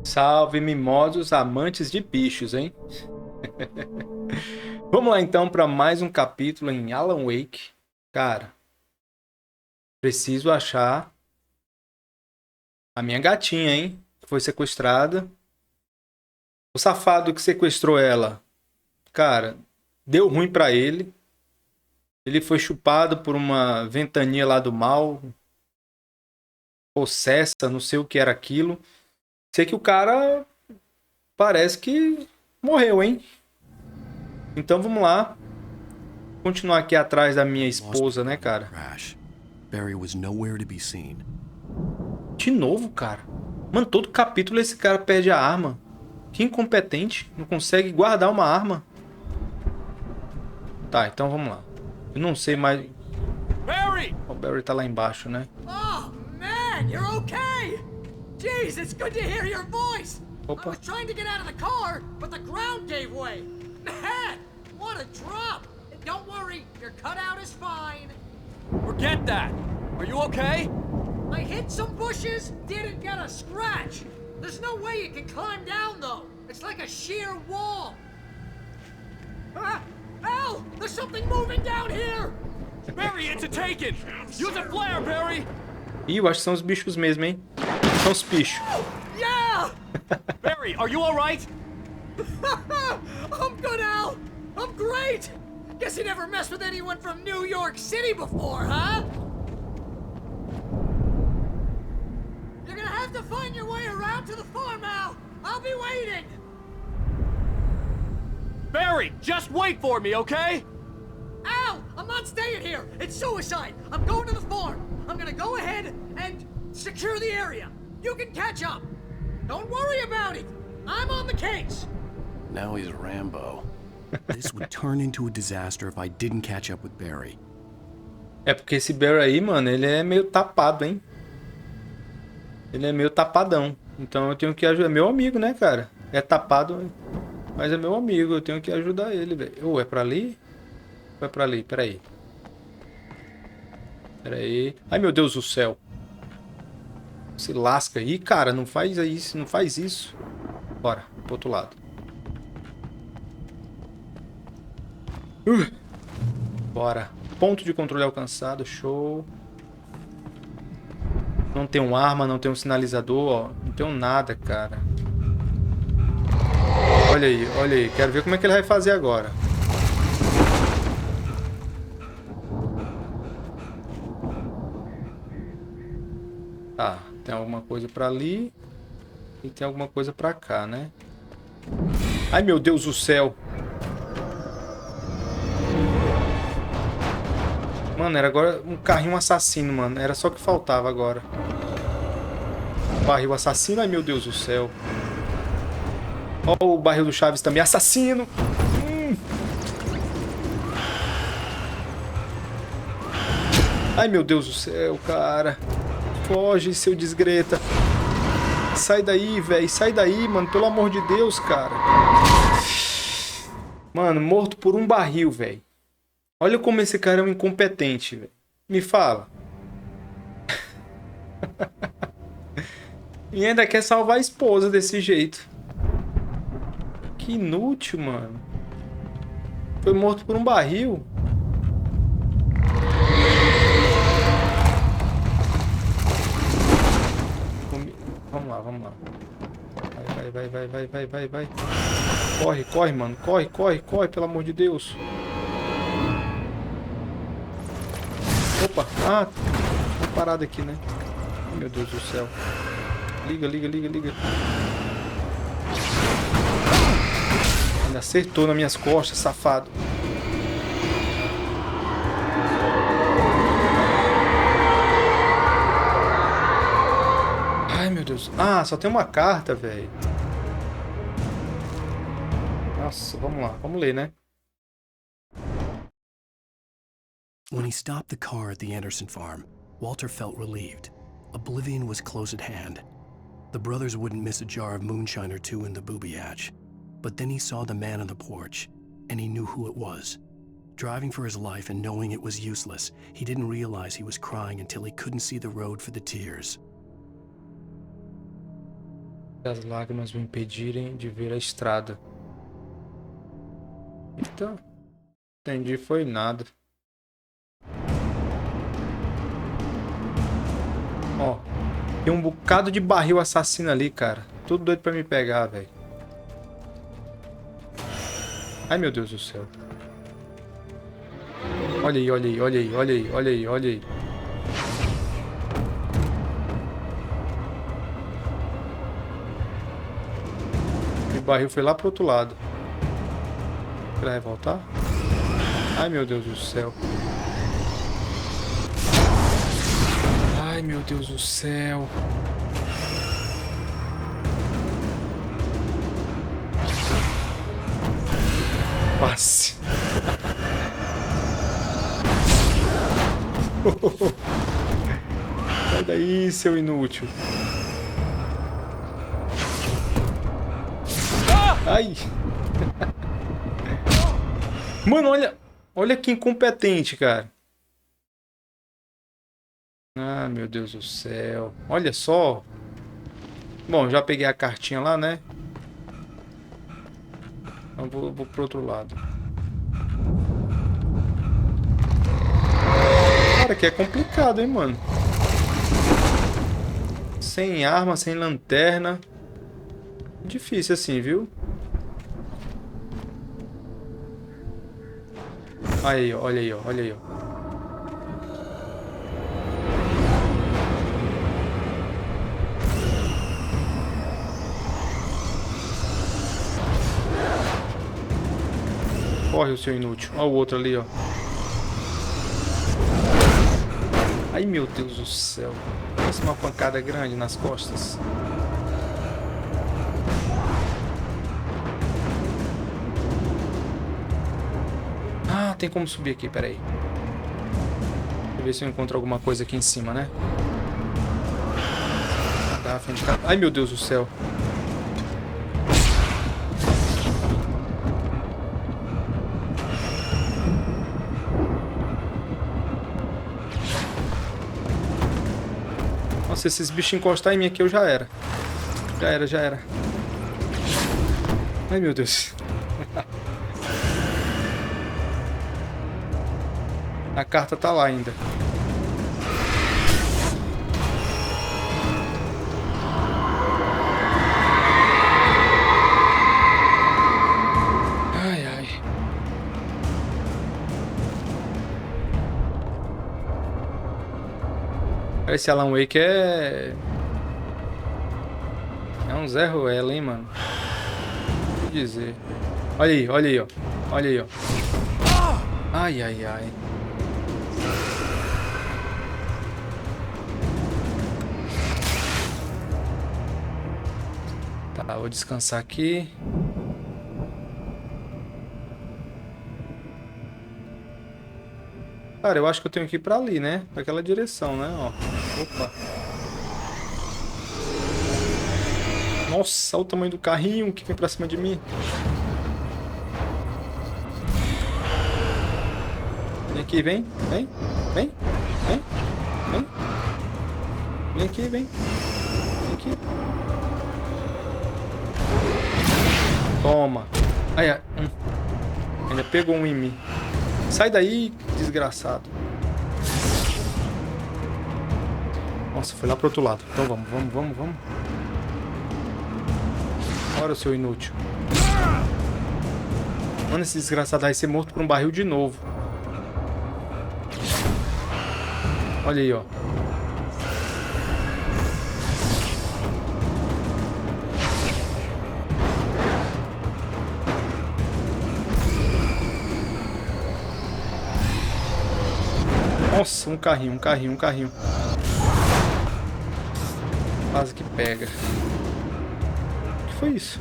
Salve mimosos amantes de bichos, hein? Vamos lá então para mais um capítulo em Alan Wake. Cara, preciso achar a minha gatinha, hein? Que foi sequestrada. O safado que sequestrou ela, cara, deu ruim para ele. Ele foi chupado por uma ventania lá do mal. Possessa, não sei o que era aquilo. Sei que o cara parece que morreu, hein? Então vamos lá. Continuar aqui atrás da minha esposa, né, cara? Barry was nowhere to be seen. De novo, cara. Mano, todo capítulo esse cara perde a arma. Que incompetente. Não consegue guardar uma arma. Tá, então vamos lá. Eu não sei mais... Barry! O Barry tá lá embaixo, né? Oh, man, you're okay! Jeez, it's good to hear your voice! Opa. I was trying to get out of the car, but the ground gave way. Man, what a drop! Don't worry, your cutout is fine. Forget that! Are you okay? I hit some bushes, didn't get a scratch. There's no way you can climb down, though. It's like a sheer wall. Ah! Al! There's something moving down here! Barry, it's a taken! Use a flare, Barry! Ih, eu acho que são os bichos mesmo, hein? São os bichos. Yeah! Barry, are you alright? I'm good, Al! I'm great! Guess you never messed with anyone from New York City before, huh? You're gonna have to find your way around to the farm, Al! I'll be waiting! Barry, just wait for me, okay? Al, I'm not staying here! It's suicide! I'm going to the farm! I'm gonna go ahead and secure the area! You can catch up! Don't worry about it! I'm on the case! Now he's Rambo. This would turn into a disaster if I didn't catch up with Barry. É porque esse Barry aí, mano, ele é meio tapado, hein? Ele é meio tapadão. Então eu tenho que ajudar. É meu amigo, né, cara? É tapado, mas é meu amigo. Eu tenho que ajudar ele, velho. Ou é pra ali? Ou é pra ali? Peraí. Peraí. Ai, meu Deus do céu. Se lasca aí, cara. Não faz isso. Não faz isso. Bora, pro outro lado. Bora. Ponto de controle alcançado. Show. Não tem um arma, não tem um sinalizador, ó. Não tem um nada, cara. Olha aí, olha aí. Quero ver como é que ele vai fazer agora. Tá, tem alguma coisa pra ali. E tem alguma coisa pra cá, né? Ai, meu Deus do céu. Mano, era agora um carrinho assassino, mano. Era só o que faltava agora. Barril assassino. Ai, meu Deus do céu. Ó, o barril do Chaves também. Assassino. Ai, meu Deus do céu, cara. Foge, seu desgreta. Sai daí, velho. Sai daí, mano. Pelo amor de Deus, cara. Mano, morto por um barril, velho. Olha como esse cara é um incompetente, velho. Me fala. E ainda quer salvar a esposa desse jeito. Que inútil, mano. Foi morto por um barril. Vamos lá, vamos lá. Vai. Corre, corre, mano. Corre, pelo amor de Deus. Opa, uma parada aqui, né? Meu Deus do céu. Liga. Ainda acertou nas minhas costas, safado. Ai, meu Deus. Ah, só tem uma carta, velho. Nossa, vamos lá. Vamos ler, né? When he stopped the car at the Anderson farm, Walter felt relieved. Oblivion was close at hand. The brothers wouldn't miss a jar of moonshine or two in the booby hatch. But then he saw the man on the porch, and he knew who it was. Driving for his life and knowing it was useless, he didn't realize he was crying until he couldn't see the road for the tears. As lágrimas me impedirem de ver a estrada. Então, entendi, foi nada. Ó, tem um bocado de barril assassino ali, cara. Tudo doido pra me pegar, velho. Ai, meu Deus do céu. Olha aí, olha aí, olha aí, olha aí, olha aí, olha aí. O barril foi lá pro outro lado. Ele vai voltar? Ai, meu Deus do céu. Ai, meu Deus do céu. Passe. Sai daí, seu inútil. Ai. Mano, olha. Olha que incompetente, cara. Ah, meu Deus do céu. Olha só. Bom, já peguei a cartinha lá, né? Então vou pro outro lado. Cara, que é complicado, hein, mano. Sem arma, sem lanterna. Difícil assim, viu? Aí, ó, olha aí, ó, olha aí, ó. Corre, o seu inútil. Olha o outro ali, ó. Ai, meu Deus do céu. Parece uma pancada grande nas costas. Ah, tem como subir aqui, peraí. Deixa eu ver se eu encontro alguma coisa aqui em cima, né? Ai, meu Deus do céu. Nossa, esses bichos encostarem em mim aqui, eu já era. Já era, já era. Ai, meu Deus. A carta tá lá ainda. Ai, ai. Esse Alan Wake é um Zé Ruela, hein, mano. Vou dizer. Olha aí, ó. Olha aí, ó. Ai, ai, ai. Tá, vou descansar aqui. Cara, eu acho que eu tenho que ir pra ali, né? Pra aquela direção, né? Ó. Opa. Nossa, olha o tamanho do carrinho que vem pra cima de mim. Vem aqui, vem. Vem. Vem. Vem. Vem. Vem aqui, vem. Vem aqui. Toma. Ai, ai. Ainda pegou um em mim. Sai daí, desgraçado. Nossa, foi lá pro outro lado. Então vamos, vamos, vamos, vamos. Ora, seu inútil. Mano, esse desgraçado vai ser morto por um barril de novo. Olha aí, ó. Nossa, um carrinho, um carrinho, um carrinho. Quase que pega. O que foi isso?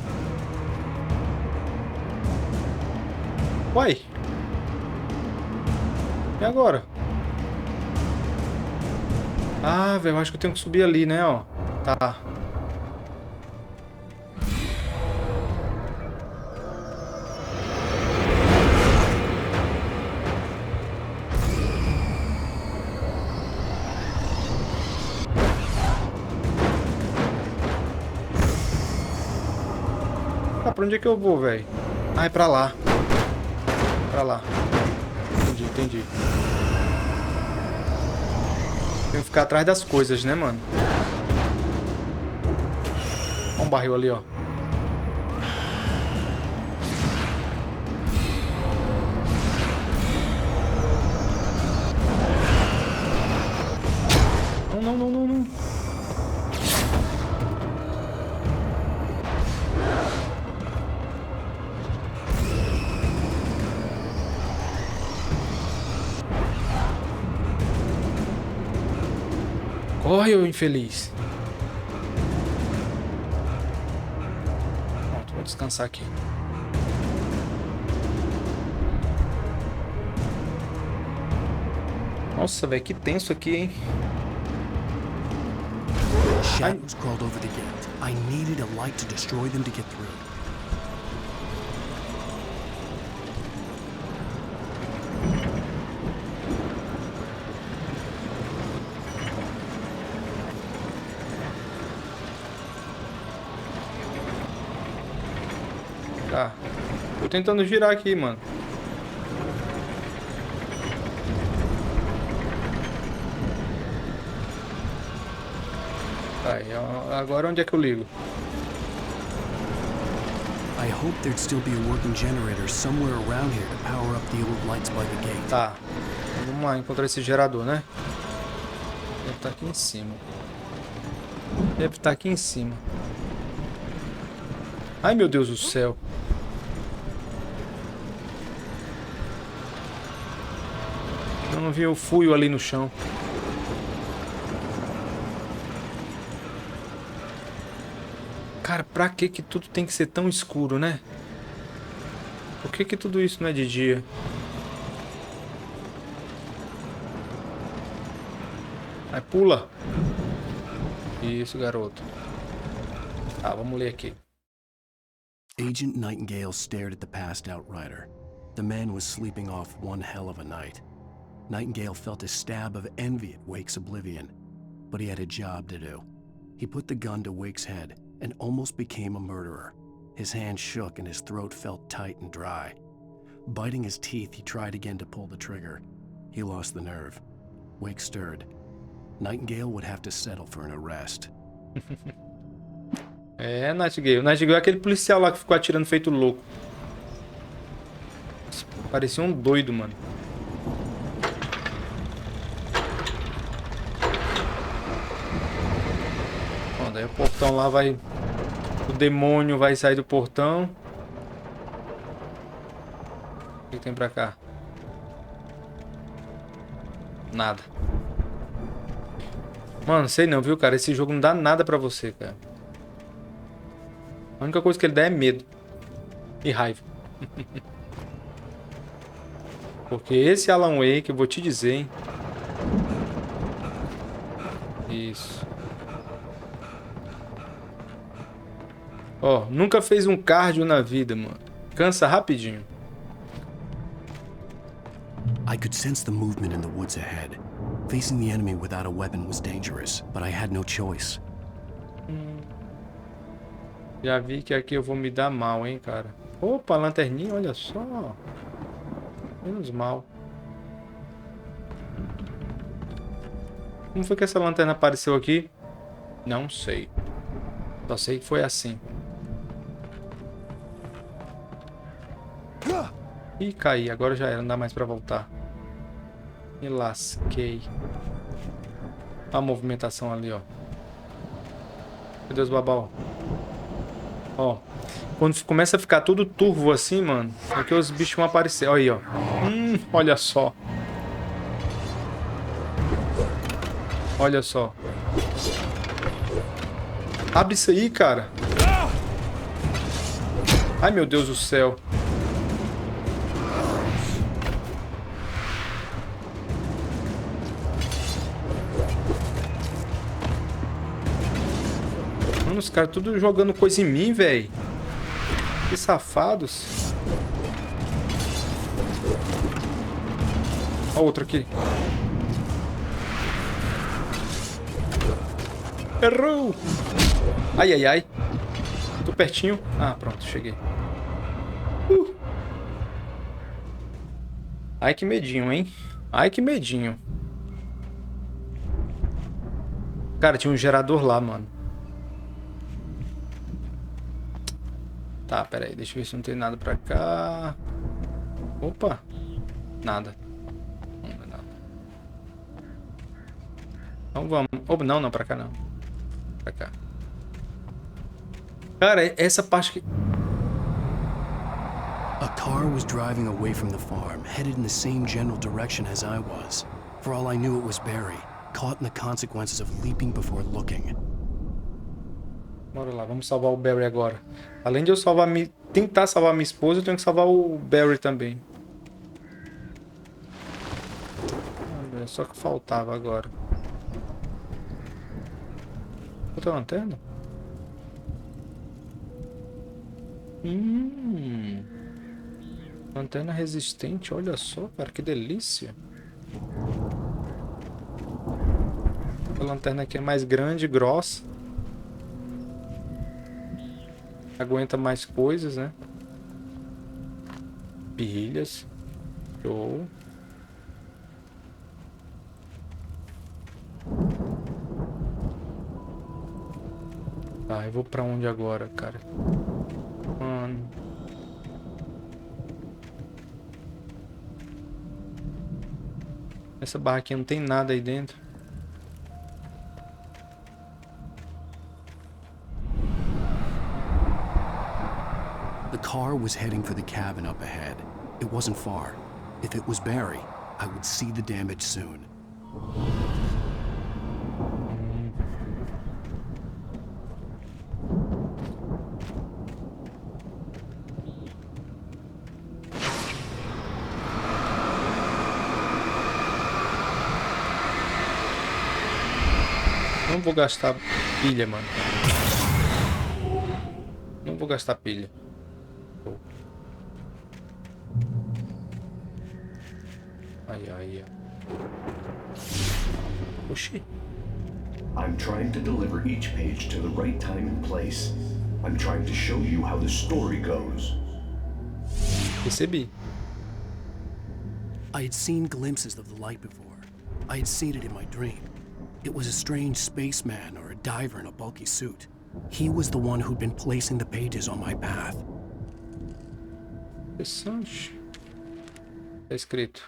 Uai. E agora? Ah, velho, acho que eu tenho que subir ali, né, ó. Tá. Tá, pra onde é que eu vou, velho? Ah, é pra lá. Pra lá. Entendi, entendi. Tem que ficar atrás das coisas, né, mano? Olha um barril ali, ó. Não, não, não, não. Corre, ô infeliz. Pronto, vou descansar aqui. Nossa, velho, que tenso aqui, hein? Shadows crawled over the gate. I needed a light to destroy them to get through. Tá. Tô tentando girar aqui, mano. Tá, e agora onde é que eu ligo? I hoped there'd still be a working generator somewhere around here to power up the old lights by the gate. Tá. Vamos lá encontrar esse gerador, né? Deve estar aqui em cima. Deve estar aqui em cima. Ai, meu Deus do céu. Eu não vi o fuio ali no chão. Cara, pra que tudo tem que ser tão escuro, né? Por que tudo isso não é de dia? Aí pula. Isso, garoto. Tá, vamos ler aqui. Agent Nightingale stared at the passed out rider. The man was sleeping off one hell of a night. Nightingale felt a stab of envy at Wake's oblivion, but he had a job to do. He put the gun to Wake's head and almost became a murderer. His hand shook and his throat felt tight and dry. Biting his teeth, he tried again to pull the trigger. He lost the nerve. Wake stirred. Nightingale would have to settle for an arrest. É, Nightingale. Nightingale é aquele policial lá que ficou atirando feito louco. Parecia um doido, mano. Bom, daí o portão lá vai... O demônio vai sair do portão. O que tem pra cá? Nada. Mano, sei não, viu, cara? Esse jogo não dá nada pra você, cara. A única coisa que ele dá é medo. E raiva. Porque esse Alan Wake, eu vou te dizer, hein? Isso. Ó, nunca fez um cardio na vida, mano. Cansa rapidinho. I could sense the movement in the woods ahead. Facing the enemy without a weapon was dangerous, but I had no choice. Já vi que aqui eu vou me dar mal, hein, cara. Opa, lanterninha, olha só. Menos mal. Como foi que essa lanterna apareceu aqui? Não sei. Só sei que foi assim. Ih, caí. Agora já era. Não dá mais pra voltar. Me lasquei. Olha a movimentação ali, ó. Meu Deus, babau. Ó. Quando começa a ficar tudo turvo assim, mano, é que os bichos vão aparecer. Olha aí, ó. Olha só. Olha só. Abre isso aí, cara. Ai, meu Deus do céu. Mano, os caras tudo jogando coisa em mim, velho. Que safados. Ó, outro aqui. Errou. Ai, ai, ai. Tô pertinho. Ah, pronto, cheguei. Ai, que medinho, hein? Ai, que medinho. Cara, tinha um gerador lá, mano. Tá, pera aí. Deixa eu ver se não tem nada pra cá. Opa. Nada. Não é nada. Então vamos. Oh, não, pra cá não. Pra cá. Cara, essa parte que... A car was driving away from the farm, headed in the same general direction as I was. For all I knew, it was Barry, caught in the consequences of leaping before looking. Bora lá, vamos salvar o Barry agora. Além de eu salvar tentar salvar minha esposa, eu tenho que salvar o Barry também. Só que faltava agora. Outra lanterna? Lanterna resistente, olha só, cara, que delícia. A lanterna aqui é mais grande, grossa. Aguenta mais coisas, né? Pilhas. Show. Tá, eu vou pra onde agora, cara? Mano. Essa barra aqui não tem nada aí dentro. The car was heading for the cabin up ahead. It wasn't far. If it was Barry, I would see the damage soon. Não vou gastar pilha, mano. Não vou gastar pilha. Ai. Oxi. I'm trying to deliver each page to the right time and place. I'm trying to show you how the story goes. Percebi. I had seen glimpses of the light before. I had seen it in my dream. It was a strange spaceman or a diver in a bulky suit. He was the one who'd been placing the pages on my path. Interessante. Tá escrito.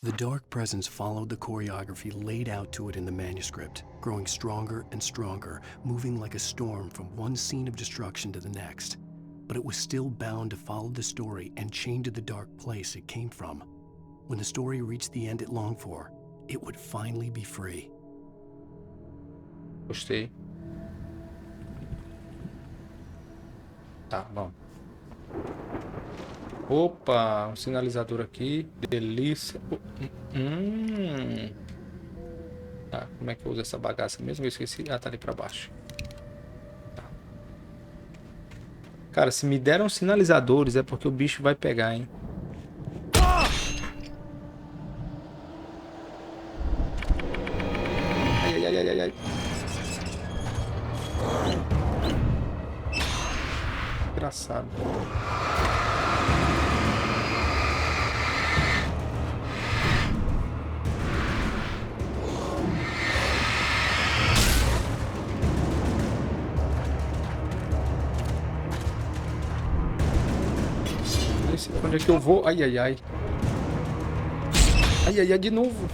The dark presence followed the choreography laid out to it in the manuscript, growing stronger and stronger, moving like a storm from one scene of destruction to the next. But it was still bound to follow the story and chained to the dark place it came from. When the story reached the end it longed for, it would finally be free. Gostei. Tá, vamos. Opa, um sinalizador aqui. Delícia. Tá, como é que eu uso essa bagaça mesmo? Eu esqueci. Ah, tá ali pra baixo. Tá. Cara, se me deram sinalizadores é porque o bicho vai pegar, hein? Ai. Engraçado. Onde é que eu vou? Ai, de novo.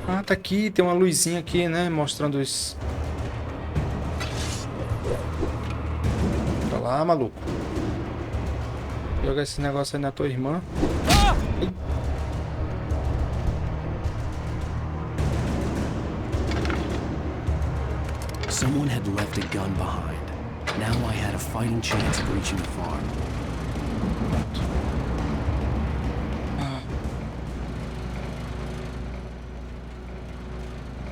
Ah, tá aqui, tem uma luzinha aqui, né? Mostrando isso. Pra lá, maluco. Joga esse negócio aí na tua irmã. Ai. Someone had left a gun behind. Now I had a fighting chance of reaching the farm.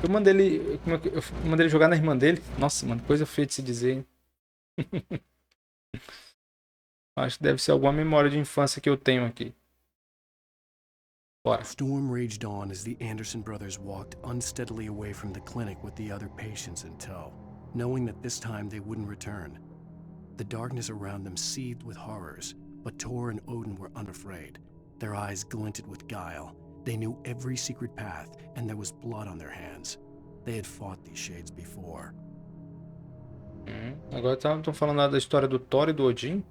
Eu mandei ele. Eu mandei ele jogar na irmã dele. Nossa, mano, coisa feia de se dizer, hein? Acho que deve ser alguma memória de infância que eu tenho aqui. Bora. Storm raged on as the Anderson brothers walked unsteadily away from the clinic with the other patients in tow, knowing that this time they wouldn't return. The darkness around them seethed with horrors, but Tor and Odin were unafraid. Their eyes glinted with guile. They knew every secret path, and there was blood on their hands. They had fought these shades before. Agora estão falando da história do Thor e do Odin.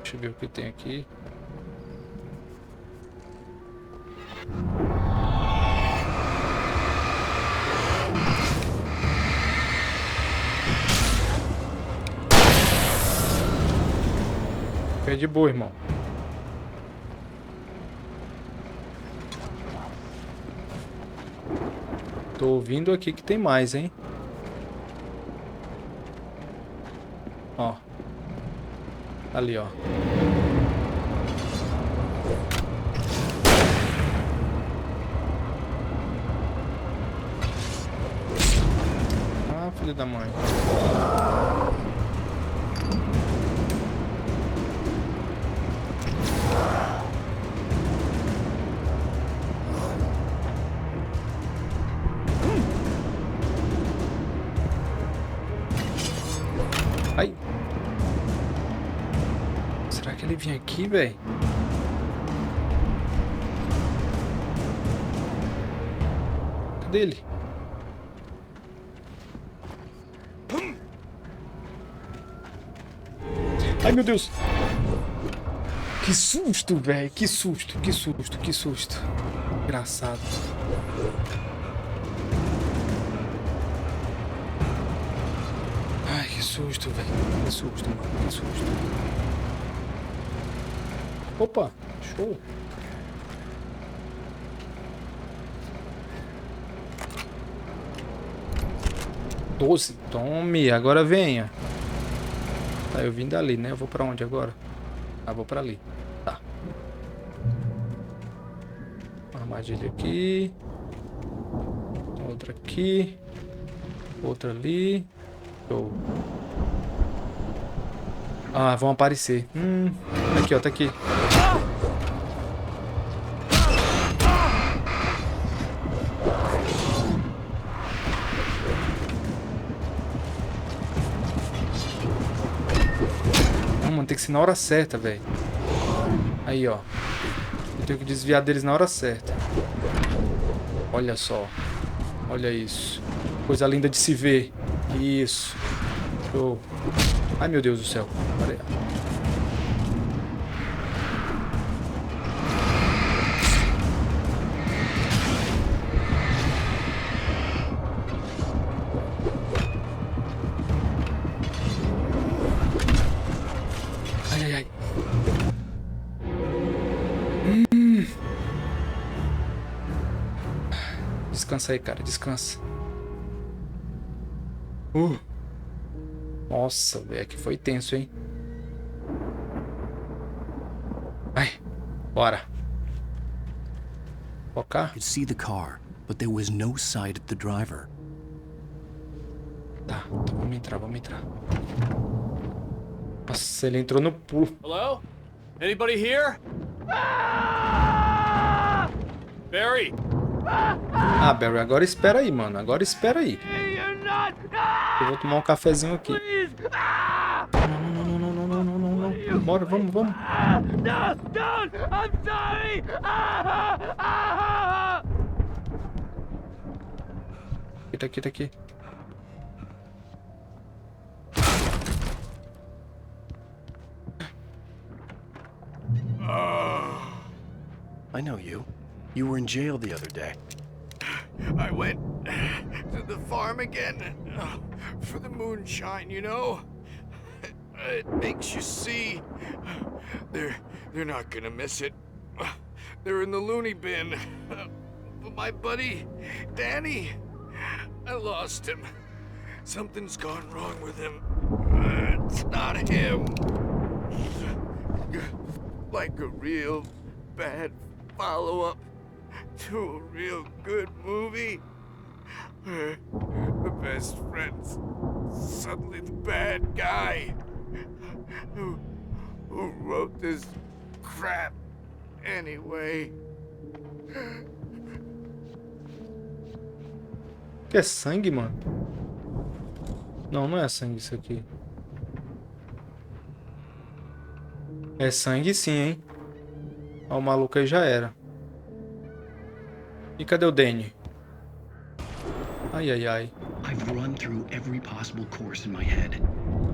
Deixa eu ver o que tem aqui. Fica de boa, irmão. Tô ouvindo aqui que tem mais, hein? Ó. Ali, ó. Ah, filho da mãe. Ai. Será que ele vinha aqui, velho? Cadê ele? Ai, meu Deus. Que susto, velho. Que susto, que susto, que susto. Engraçado. Ai, que susto, velho. Que susto, mano. Que susto. Opa, show. Doze. Tome, agora venha. Tá, eu vim dali, né? Eu vou pra onde agora? Ah, vou pra ali. Tá. Armadilha aqui. Outra aqui. Outra ali. Show. Ah, vão aparecer. Aqui, ó, tá aqui. Mano, tem que ser na hora certa, velho. Aí, ó. Eu tenho que desviar deles na hora certa. Olha só. Olha isso. Coisa linda de se ver. Isso. Show. Ai, meu Deus do céu. Pera aí. Ai, ai, ai. Descansa aí, cara. Descansa. Nossa, velho. Aqui foi tenso, hein? Ai. Bora. Focar. I could see the car, but there was no sight of the driver. Tá, então vamos entrar, vamos entrar. Nossa, ele entrou no pulo. Hello? Anybody here? Barry! Ah, Barry, agora espera aí, mano. Agora espera aí. Eu vou tomar um cafezinho aqui. Não. Bora, vamos. Don't! I'm sorry! Tá aqui. I know you. You were in jail the other day. I went to the farm again for the moonshine, you know? It makes you see. They're not gonna miss it. They're in the loony bin. But my buddy, Danny, I lost him. Something's gone wrong with him. It's not him. like a real bad follow-up to a real good movie where the best friend's suddenly the bad guy who wrote this crap anyway. Que é sangue, mano? Não, não é sangue isso aqui. É sangue sim, hein? Ó, o maluco aí já era. E cadê o Danny? Ai, ai, ai. I've run through every possible course in my head.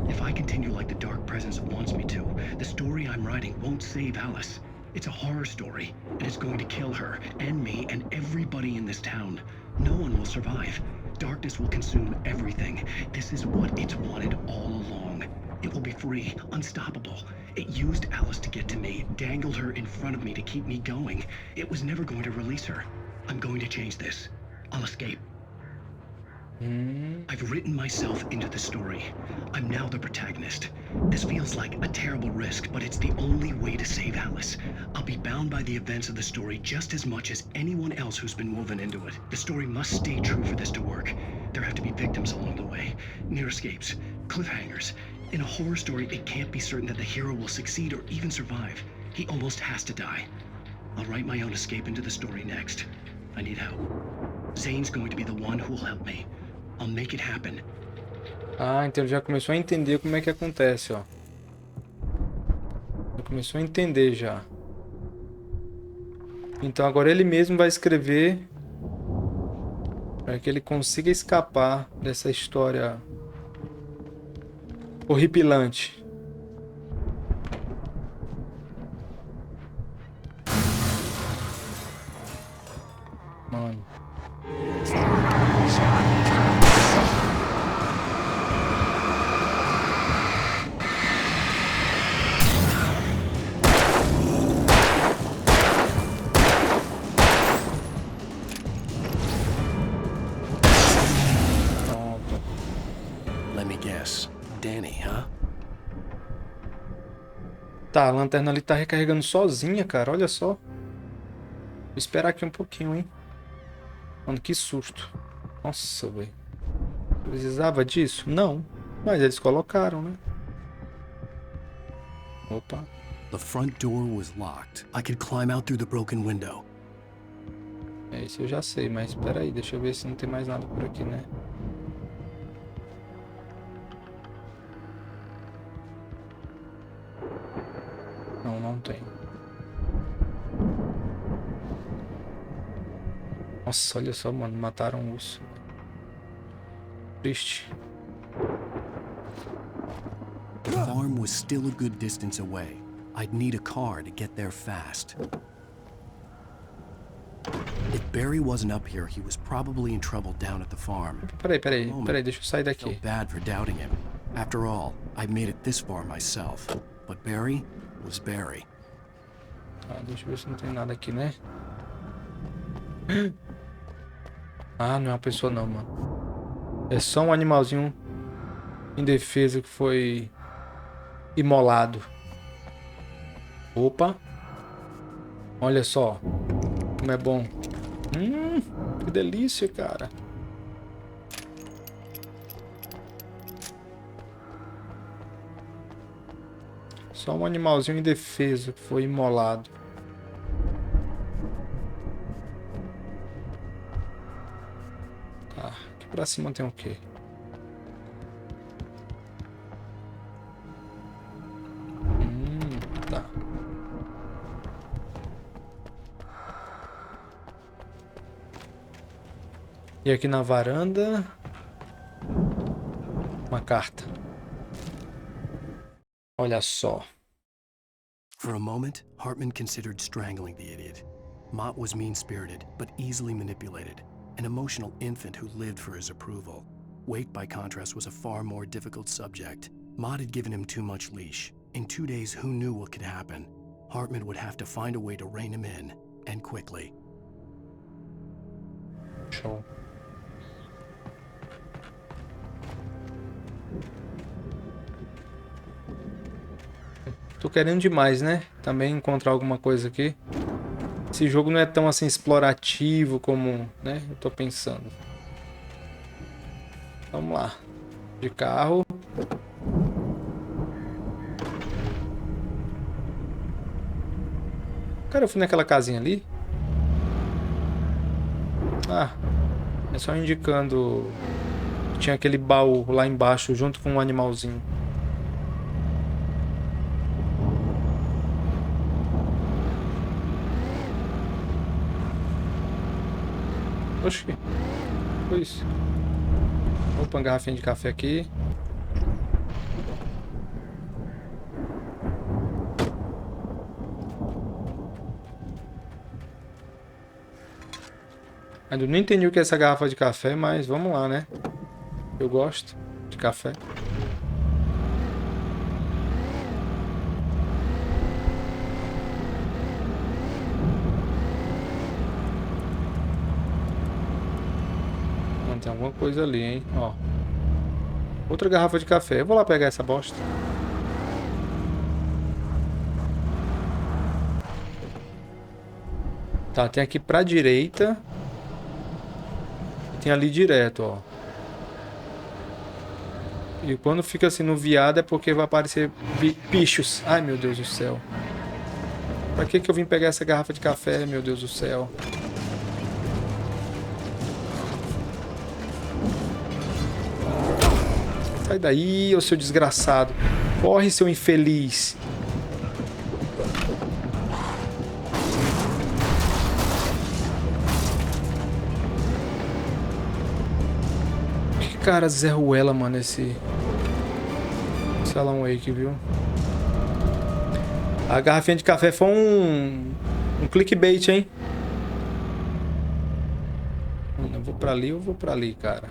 If I continue like the Dark Presence wants me to, the story I'm writing won't save Alice. It's a horror story, and it's going to kill her, and me, and everybody in this town. No one will survive. Darkness will consume everything. This is what it's wanted all along. It will be free, unstoppable. It used Alice to get to me, dangled her in front of me to keep me going. It was never going to release her. I'm going to change this. I'll escape. I've written myself into the story. I'm now the protagonist. This feels like a terrible risk, but it's the only way to save Alice. I'll be bound by the events of the story just as much as anyone else who's been woven into it. The story must stay true for this to work. There have to be victims along the way, near escapes, cliffhangers. In a horror story, it can't be certain that the hero will succeed or even survive. He almost has to die. I'll write my own escape into the story next. I need help. Zane's going to be the one who will help me. I'll make it happen. Ah, então já começou a entender como é que acontece, ó. Já começou a entender já. Então agora ele mesmo vai escrever para que ele consiga escapar dessa história horripilante. Mano. Danny, huh? Tá, a lanterna ali tá recarregando sozinha, cara. Olha só. Vou esperar aqui um pouquinho, hein. Mano, que susto. Nossa, velho. Precisava disso? Não. Mas eles colocaram, né? Opa. The front door was locked. I could climb out through the broken window. É, isso eu já sei, mas espera aí. Deixa eu ver se não tem mais nada por aqui, né? Não, não tem. Nossa, olha só, mano. Mataram um urso. Triste. The farm was still a good distance away. I'd need a car to get there fast. If Barry wasn't up here, he was probably in trouble down at the farm. Peraí, deixa eu sair daqui. Felt bad for doubting him. After all, I made it this far myself. But Barry was Barry. Ah, deixa eu ver se não tem nada aqui, né? Ah, não é uma pessoa não, mano. É só um animalzinho indefeso que foi imolado. Opa. Olha só. Como é bom. Que delícia, cara. Só um animalzinho indefeso que foi imolado. Tá, aqui pra cima tem o quê? Tá. E aqui na varanda, uma carta. Olha só. For a moment, Hartman considered strangling the idiot. Mott was mean-spirited, but easily manipulated. An emotional infant who lived for his approval. Wake, by contrast, was a far more difficult subject. Mott had given him too much leash. In 2 days, who knew what could happen? Hartman would have to find a way to rein him in, and quickly. Show. Tô querendo demais, né? Também encontrar alguma coisa aqui. Esse jogo não é tão assim explorativo como, né? Eu tô pensando. Vamos lá. De carro. Cara, eu fui naquela casinha ali. Ah, é só indicando. Tinha aquele baú lá embaixo junto com um animalzinho. Oxi, foi isso. Opa, uma garrafinha de café aqui. Ainda não entendi o que é essa garrafa de café, mas vamos lá, né? Eu gosto de café. Tem alguma coisa ali, hein? Ó. Outra garrafa de café. Eu vou lá pegar essa bosta. Tá, tem aqui pra direita. E tem ali direto, ó. E quando fica assim no viado é porque vai aparecer bichos. Ai, meu Deus do céu. Pra que eu vim pegar essa garrafa de café, meu Deus do céu? Sai daí, ô seu desgraçado. Corre, seu infeliz. Que cara Zé Ruela, mano, esse Alan Wake, viu? A garrafinha de café foi um clickbait, hein? Eu vou pra ali ou vou pra ali, cara?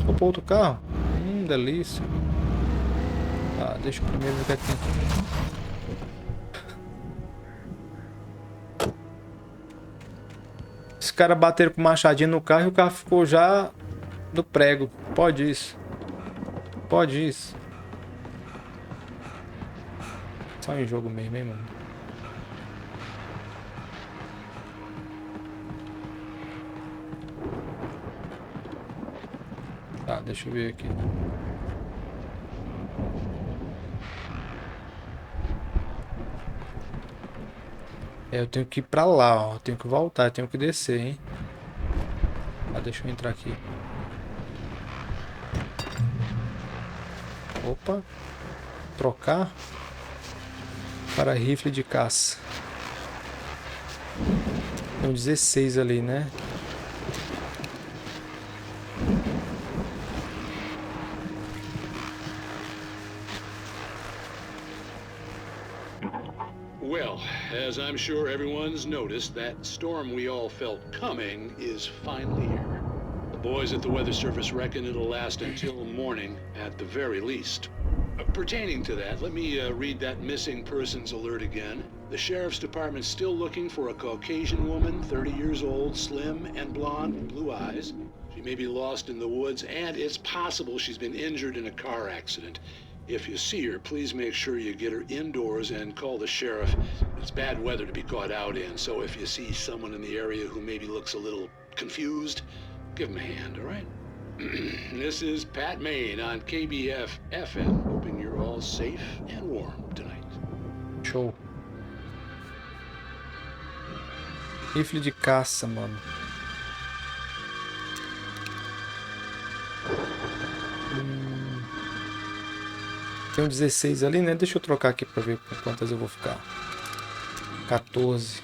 Vou pro outro carro? Delícia. Tá, deixa eu primeiro ver o que é que tem aqui. Esse cara bateram com machadinho no carro e o carro ficou já do prego. Pode isso. Pode isso. Só em jogo mesmo, hein, mano? Tá, deixa eu ver aqui. É, eu tenho que ir pra lá, ó. Eu tenho que voltar, eu tenho que descer, hein? Ah, deixa eu entrar aqui. Opa. Trocar para rifle de caça. Tem um 16 ali, né? Well, as I'm sure everyone's noticed, that storm we all felt coming is finally here. The boys at the Weather Service reckon it'll last until morning at the very least. Pertaining to that, let me read that missing persons alert again. The Sheriff's Department's still looking for a Caucasian woman, 30 years old, slim and blonde, with blue eyes. She may be lost in the woods, and it's possible she's been injured in a car accident. If you see her, please make sure you get her indoors and call the sheriff. It's bad weather to be caught out in, so if you see someone in the area who maybe looks a little confused, give him a hand, all right? This is Pat Main on KBF FM, hoping you're all safe and warm tonight. Show. Rifle de caça, mano. Tem um 16 ali, né? Deixa eu trocar aqui pra ver com quantas eu vou ficar. 14.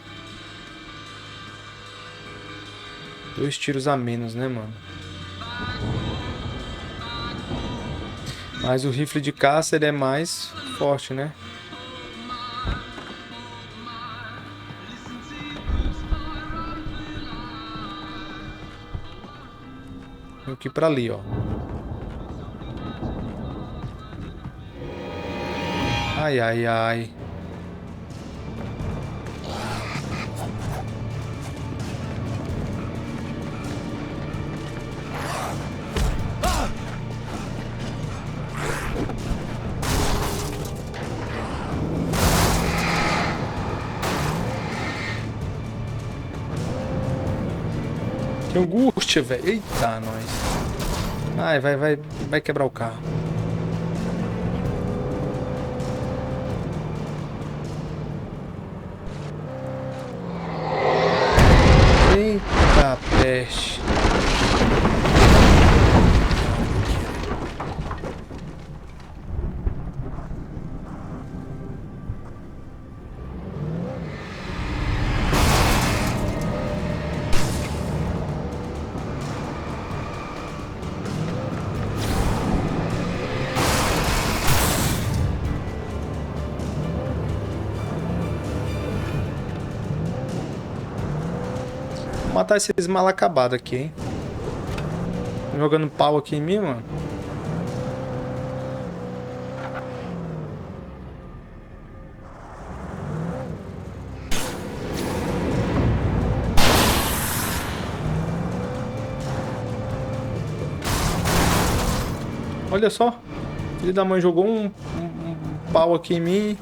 2 tiros a menos, né, mano? Mas o rifle de caça, ele é mais forte, né? Tenho que ir pra ali, ó. Ai, ai, ai. Que angústia, velho. Eita, nós. Ai, vai quebrar o carro. Eita, peste. Vou matar esses mal acabados aqui, hein? Jogando pau aqui em mim, mano. Olha só. Filho da mãe jogou um pau aqui em mim.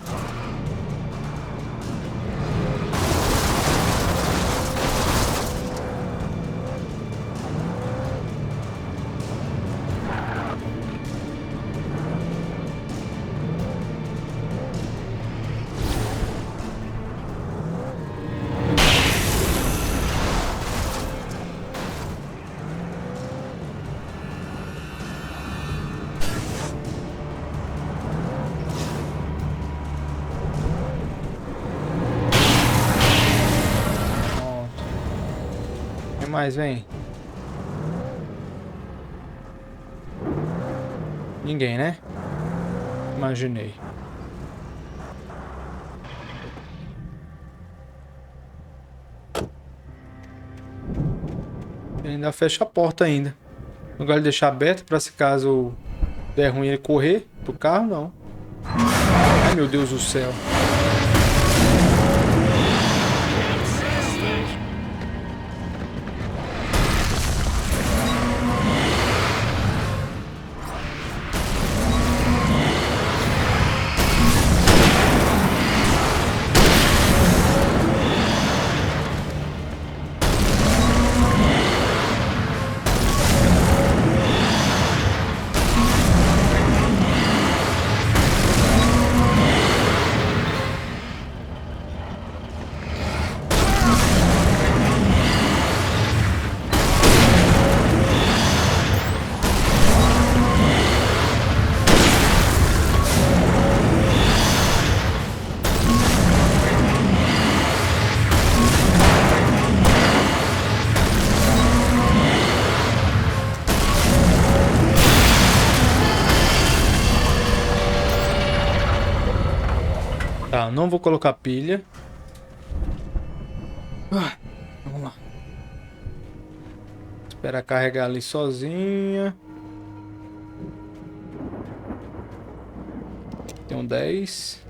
Mais, vem. Ninguém, né? Imaginei. Ele ainda fecha a porta ainda. No lugar de deixar aberto para se caso der ruim ele correr pro carro, não. Ai, meu Deus do céu. Tá, não vou colocar pilha. Vamos lá. Espera carregar ali sozinha. Tem um 10.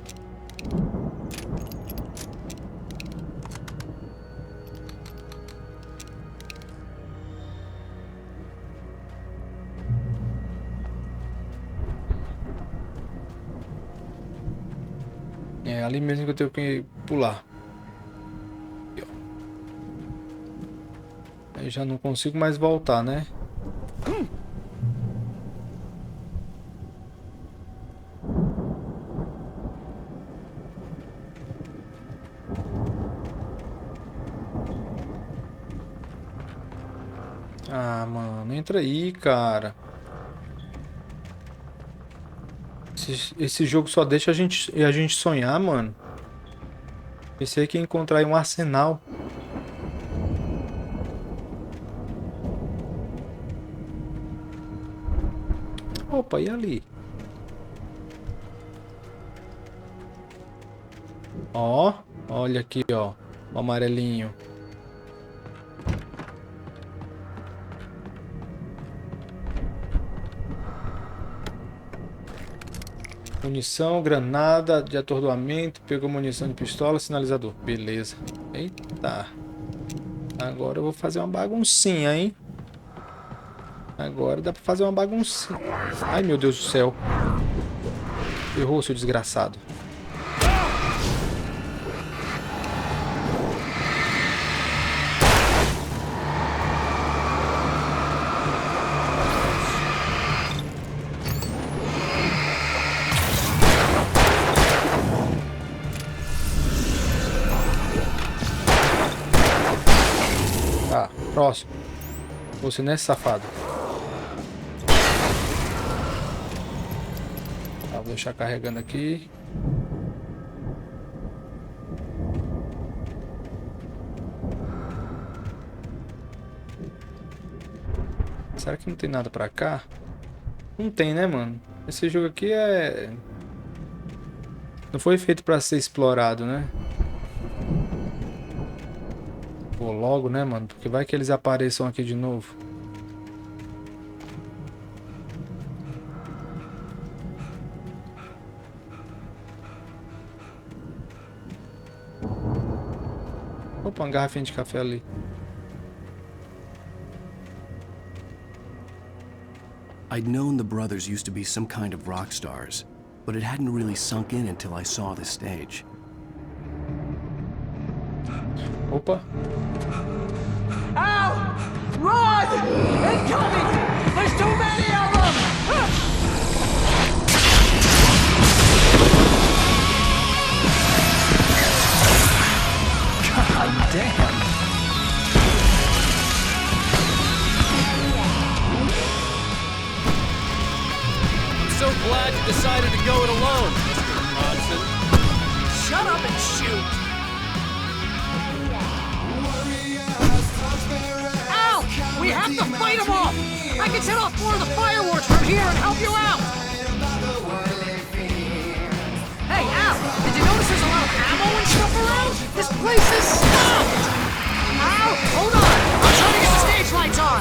É ali mesmo que eu tenho que pular. Aqui, ó. Aí já não consigo mais voltar, né? Ah, mano, entra aí, cara. Esse jogo só deixa a gente sonhar, mano. Pensei que ia encontrar aí um arsenal. Opa, e ali? Ó, olha aqui, ó. O amarelinho. Munição, granada de atordoamento, pegou munição de pistola, sinalizador. Beleza. Eita. Agora eu vou fazer uma baguncinha, hein? Agora dá pra fazer uma baguncinha. Ai, meu Deus do céu. Errou, seu desgraçado. Próximo. Você nesse safado. Tá, vou deixar carregando aqui. Será que não tem nada pra cá? Não tem, né, mano? Esse jogo aqui é... não foi feito pra ser explorado, né? Vou logo, né, mano? Porque vai que eles apareçam aqui de novo. Opa, uma garrafinha de café ali. I'd known the brothers used to be some kind of rock stars, but it hadn't really sunk in until I saw the stage. Opa. Ow! Run! Incoming! There's too many of them! God damn! So glad you decided to go it alone, Mr. Hodgson. Shut up and shoot! Ow! We have to fight them off! I can set off more of the fireworks from here and help you out! Hey, Al! Did you notice there's a lot of ammo and stuff around? This place is stuffed! Al! Hold on! I'm trying to get the stage lights on!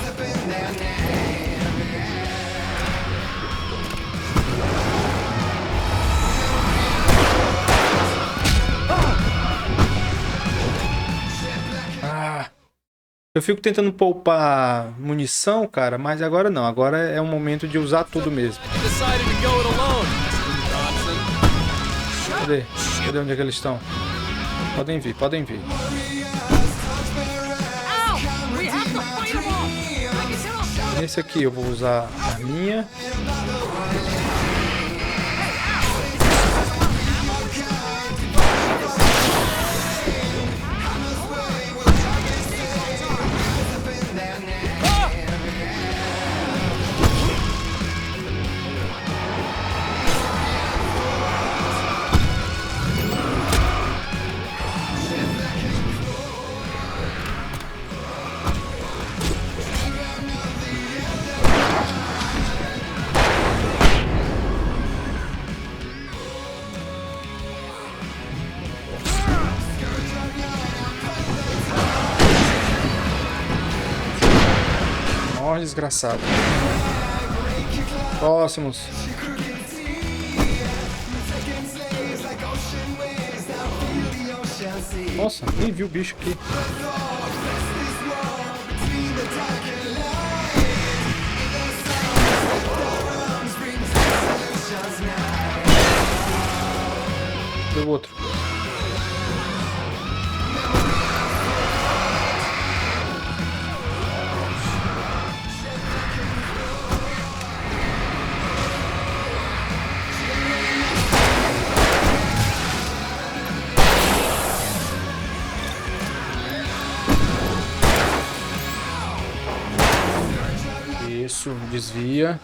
Eu fico tentando poupar munição, cara, mas agora não. Agora é o momento de usar tudo mesmo. Cadê? Cadê onde é que eles estão? Podem vir, podem vir. Nesse aqui eu vou usar a minha. Desgraçado. Próximos. Nossa, nem vi o bicho aqui. Cadê o outro? Isso, desvia.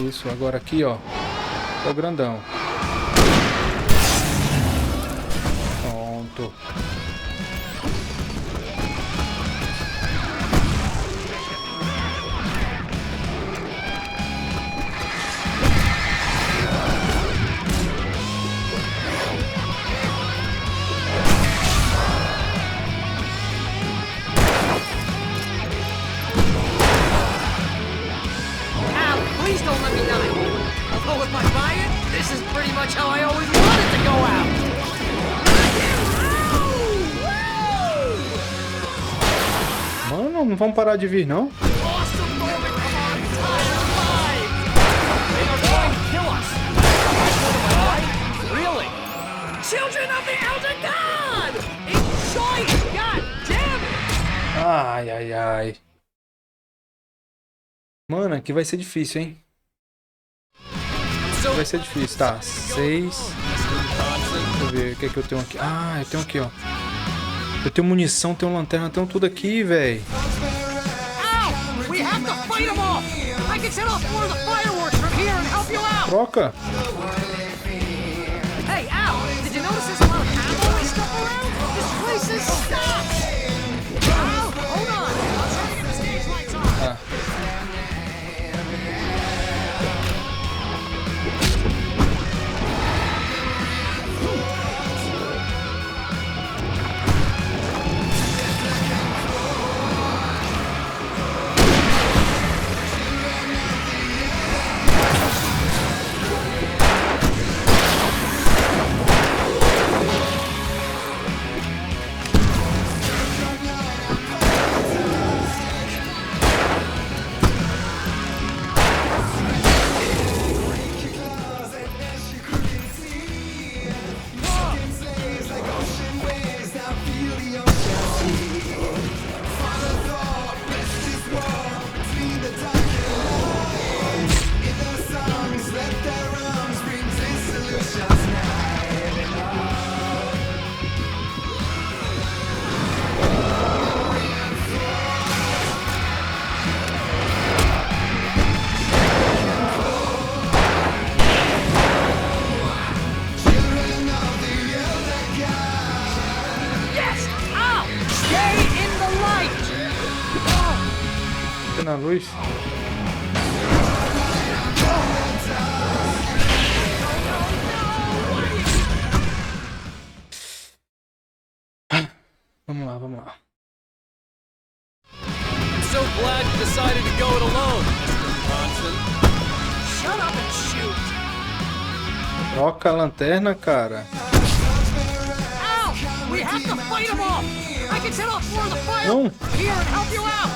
Isso, agora aqui, ó. É o grandão. Pronto. How I always wanted to go out! Mano, não vamos parar de vir, não? Awesome moment of our entire lives! They are trying to kill us! Really? Children of the Elder God! Enjoy it! God damn it! Ai, ai, ai. Mano, aqui vai ser difícil, hein? Vai ser difícil, tá? 6. Deixa eu ver o que é que eu tenho aqui. Ah, eu tenho aqui, ó. Eu tenho munição, tenho lanterna, tenho tudo aqui, velho. Troca. Hey, Al, did you notice there's a lot of ammo and stuff around? This place is stocked! Al, hold on. I'll try to get the stage lights on. Ah. Na luz. Vamos lá, vamos lá. I'm so glad you decided to go it alone, Mr. Johnson. Shut up and shoot! Troca a lanterna, cara. Al, we have to fight them off! I can set off more of the fire here and help you out!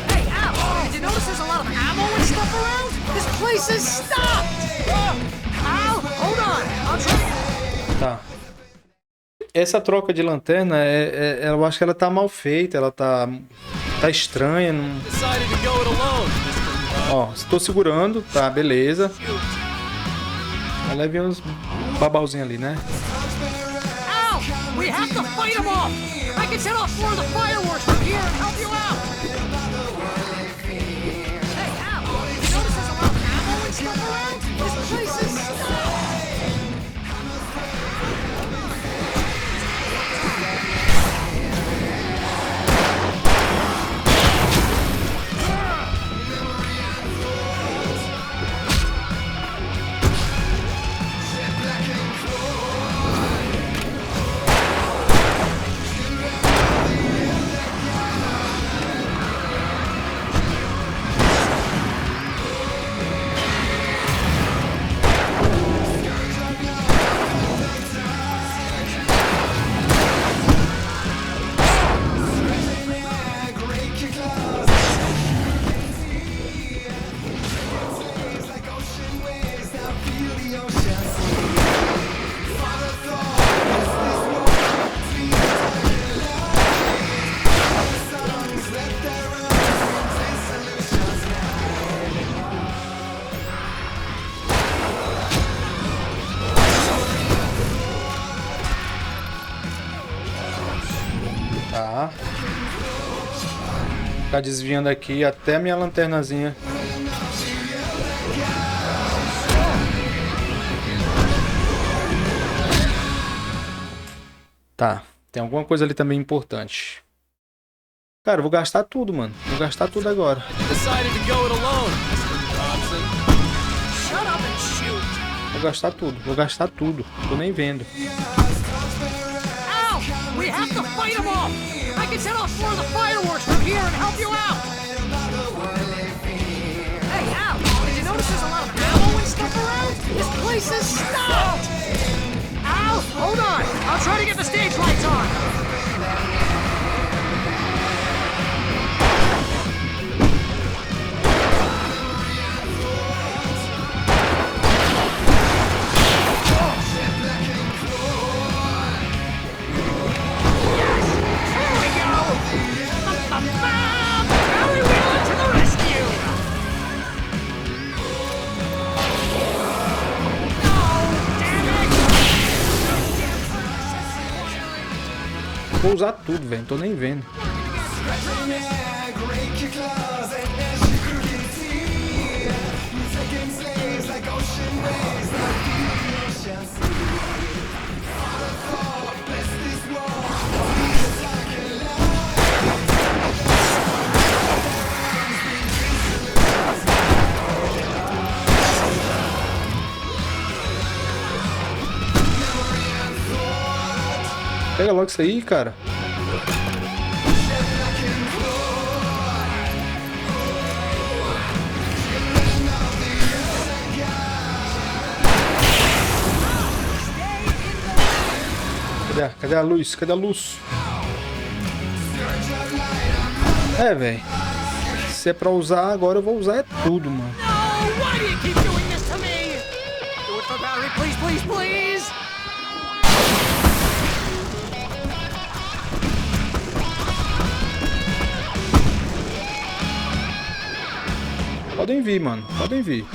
Hey, Al, did you notice there's a lot of ammo and stuff around? This place is stocked! Al, hold on! I'll try to... Tá. Essa troca de lanterna, eu acho que ela tá mal feita, ela tá estranha. Não... Decided to go it alone, Mr. Ó, estou segurando, tá, beleza. Ela vem uns babauzinhos ali, né? Al, we have to fight them off! I can set off more of the fireworks from here and help you out! Hey, Al, did you notice there's a lot of ammo and stuff around? This place is stocked! Tá. Ficar desviando aqui até a minha lanternazinha. Tá. Tem alguma coisa ali também importante. Cara, eu vou gastar tudo, mano. Vou gastar tudo agora. Decided to go it alone, Mr. Johnson. Shut up and shoot! Vou gastar tudo. Vou gastar tudo. Tô nem vendo. Al, we have to fight them off! I can set off more of the fireworks from here and help you out! Hey, Al, did you notice there's a lot of ammo and stuff around? This place is stocked! Al, hold on! I'll try to get the stage lights on! vou usar tudo, velho. Não tô nem vendo. Pega logo isso aí, cara. Cadê a luz? Cadê a luz? É, velho. Se é pra usar, agora eu vou usar tudo, mano. No! Why do you keep doing this to me? Do it for Barry, please, please, please! Podem vir, mano. Podem vir.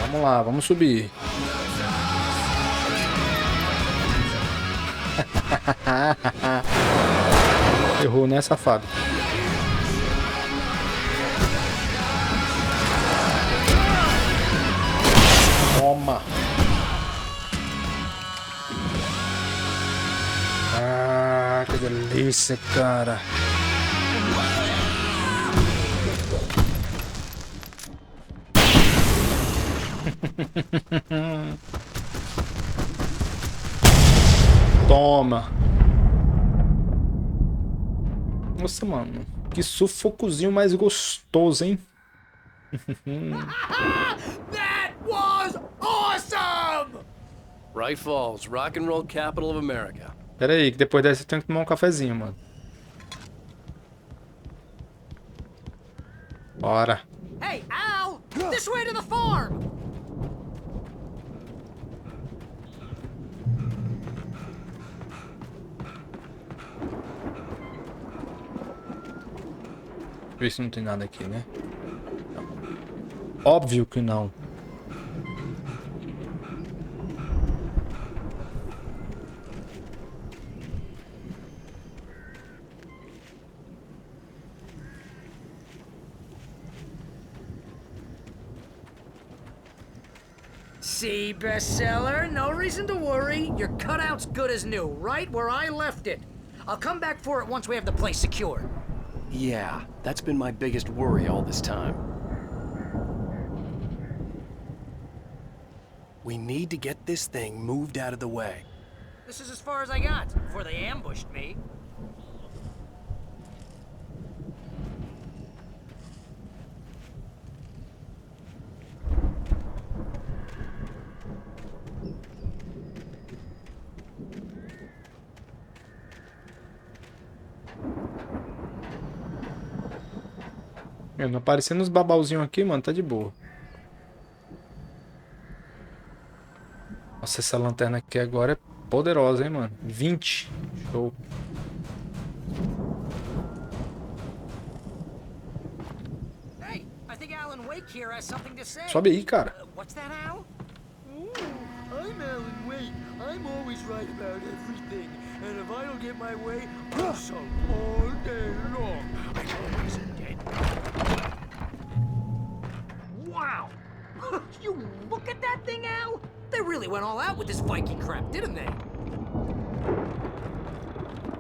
Vamos lá, vamos subir. Errou, né, safado? Toma. Ah, que delícia, cara. Toma. Nossa, mano. Que sufocozinho mais gostoso, hein? That was awesome! Right Falls, rock and roll capital of America. Pera aí, que depois dessa eu tenho que tomar um cafezinho, mano. Bora. Hey, Al! This way to the farm! Ver se não tem nada aqui, né? Não. Óbvio que não. See, bestseller? No reason to worry. Your cutout's good as new, right where I left it. I'll come back for it once we have the place secure. Yeah, that's been my biggest worry all this time. We need to get this thing moved out of the way. This is as far as I got before they ambushed me. Não aparecendo os babalzinhos aqui, mano, tá de boa. Nossa, essa lanterna aqui agora é poderosa, hein, mano. 20. Show. Hey, I think Alan Wake here has something to say. Sobe aí, cara. What's that, Al? I'm Alan Wake. I'm always right about everything. And if I don't get my way, I'll sulk all day long. I'm always dead. Wow! You look at that thing, Al! They really went all out with this Viking crap, didn't they?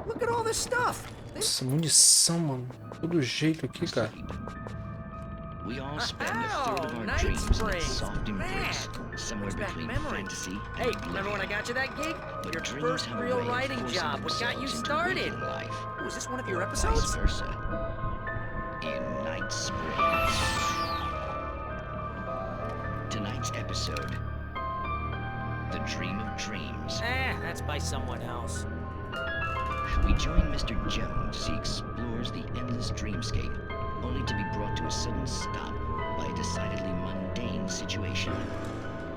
Look at all this stuff! Nossa, munição, mano. Todo jeito aqui, cara. We all spend a third of our dreams in that soft embrace, somewhere between fantasy Hey, and remember when I oblivion. got you that gig? But Your dreams first have a real way of writing forcing job. What got you themselves into started? waking life, Was this one of your or episodes? vice versa. In Night Springs. Tonight's episode, The Dream of Dreams. That's by someone else. We join Mr. Jones as he explores the endless dreamscape, only to be brought to a sudden stop by a decidedly mundane situation.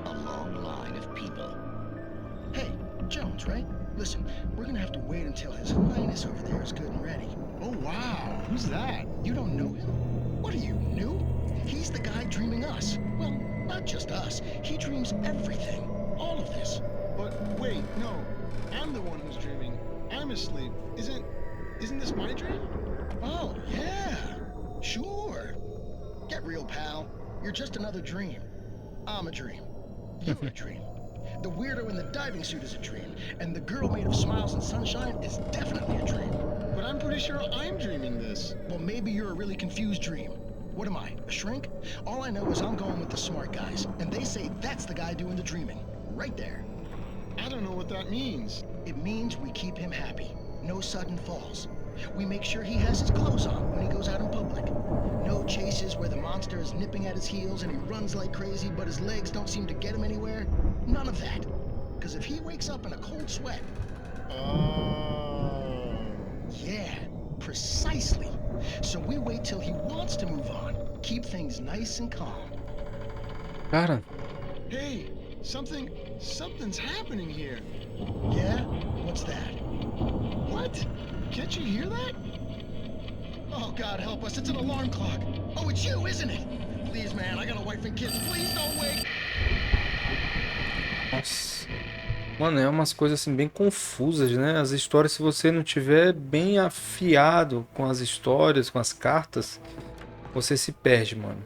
A long line of people. Hey, Jones, right? Listen, we're gonna have to wait until His Highness over there is good and ready. Oh, wow. Who's that? You don't know him? What are you, new? He's the guy dreaming us. Well, not just us. He dreams everything. All of this. But wait, no. I'm the one who's dreaming. I'm asleep. Isn't this my dream? Oh, yeah. Sure. Get real, pal. You're just another dream. I'm a dream. You're a dream. The weirdo in the diving suit is a dream, and the girl made of smiles and sunshine is definitely a dream. But I'm pretty sure I'm dreaming this. Well, maybe you're a really confused dream. What am I, a shrink? All I know is I'm going with the smart guys, and they say that's the guy doing the dreaming. Right there. I don't know what that means. It means we keep him happy. No sudden falls. We make sure he has his clothes on when he goes out in public. No chases where the monster is nipping at his heels and he runs like crazy, but his legs don't seem to get him anywhere. None of that. Because if he wakes up in a cold sweat... Oh. Yeah, precisely. So we wait till he wants to move on. Keep things nice and calm. Cara, Hey, something's happening here. Yeah? What's that? What? Can't you hear that? Oh, God help us, it's an alarm clock. Oh, it's you, isn't it? Please, man, I got a wife and kids. Please don't wake. nossa. Mano, é umas coisas assim bem confusas, né? As histórias, se você não tiver bem afiado com as histórias, com as cartas, você se perde, mano.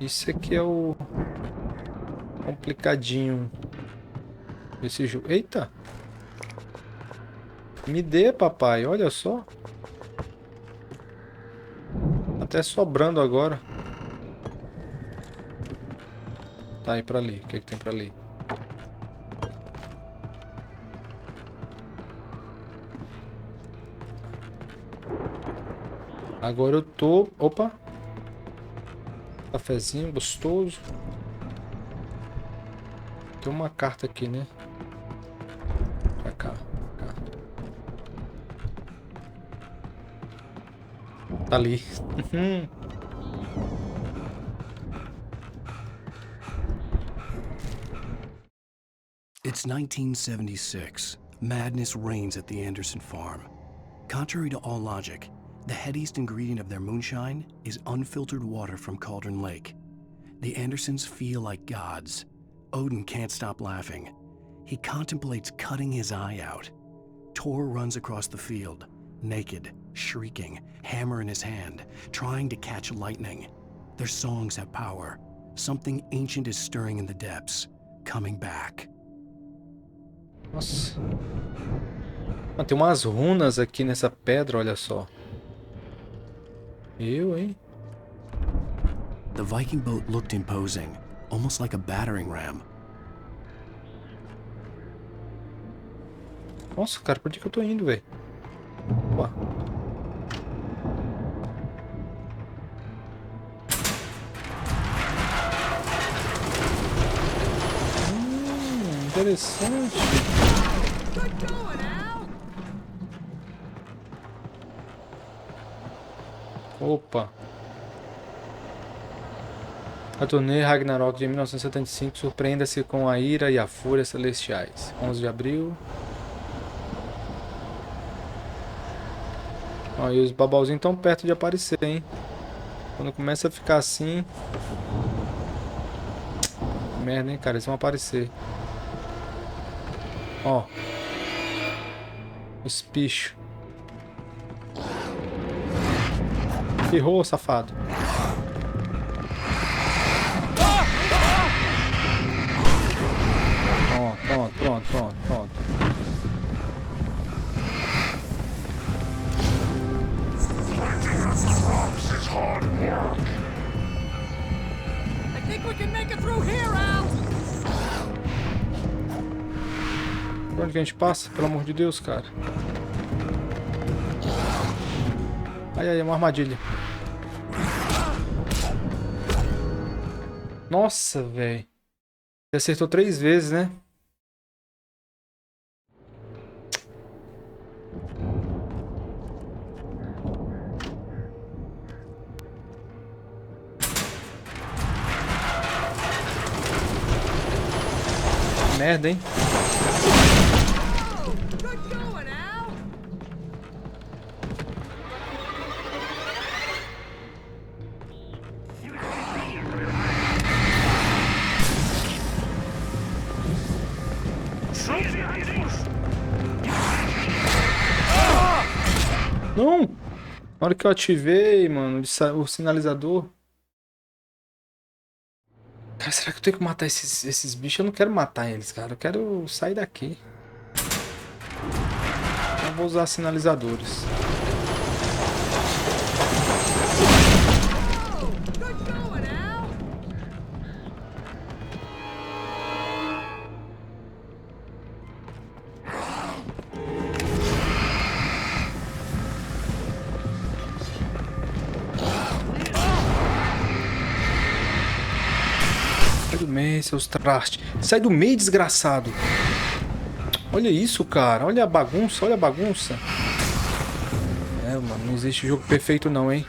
Isso aqui é o complicadinho desse jogo. Eita! Me dê, papai, olha só. Até sobrando agora. Tá aí pra ali. O que é que tem pra ali? Agora eu tô... Opa! Cafezinho gostoso. Tem uma carta aqui, né? Pra cá. Pra cá. Tá ali. It's 1976. Madness reigns at the Anderson farm. Contrary to all logic, the headiest ingredient of their moonshine is unfiltered water from Cauldron Lake. The Andersons feel like gods. Odin can't stop laughing. He contemplates cutting his eye out. Tor runs across the field, naked, shrieking, hammer in his hand, trying to catch lightning. Their songs have power. Something ancient is stirring in the depths, coming back. Nossa. Ah, tem umas runas aqui nessa pedra, olha só. Hein? The Viking boat looked imposing, almost like a battering ram. Nossa, cara, por que eu tô indo, velho? Opa. Interessante. Good going, Al. Opa. A turnê Ragnarok de 1975 surpreenda-se com a ira e a fúria celestiais. 11 de abril. Ó, e os babalzinhos estão perto de aparecer, hein? Quando começa a ficar assim... Merda, hein, cara? Eles vão aparecer. Ó. Os bichos. Ferrou, safado. Pronto. we can make it through here, Al. Por onde que a gente passa? Pelo amor de Deus, cara. Ai, ai, é uma armadilha. Nossa, velho. Você acertou 3 vezes, né? Merda, hein? Good going, Al. Não! Na hora que eu ativei, mano, o sinalizador. Cara, será que eu tenho que matar esses bichos? Eu não quero matar eles, cara. Eu quero sair daqui. Então eu vou usar sinalizadores. Good going, Al. Sai do meio, seus trastes. Sai do meio, desgraçado. Olha isso, cara. Olha a bagunça, olha a bagunça. É, mano, não existe jogo perfeito não, hein?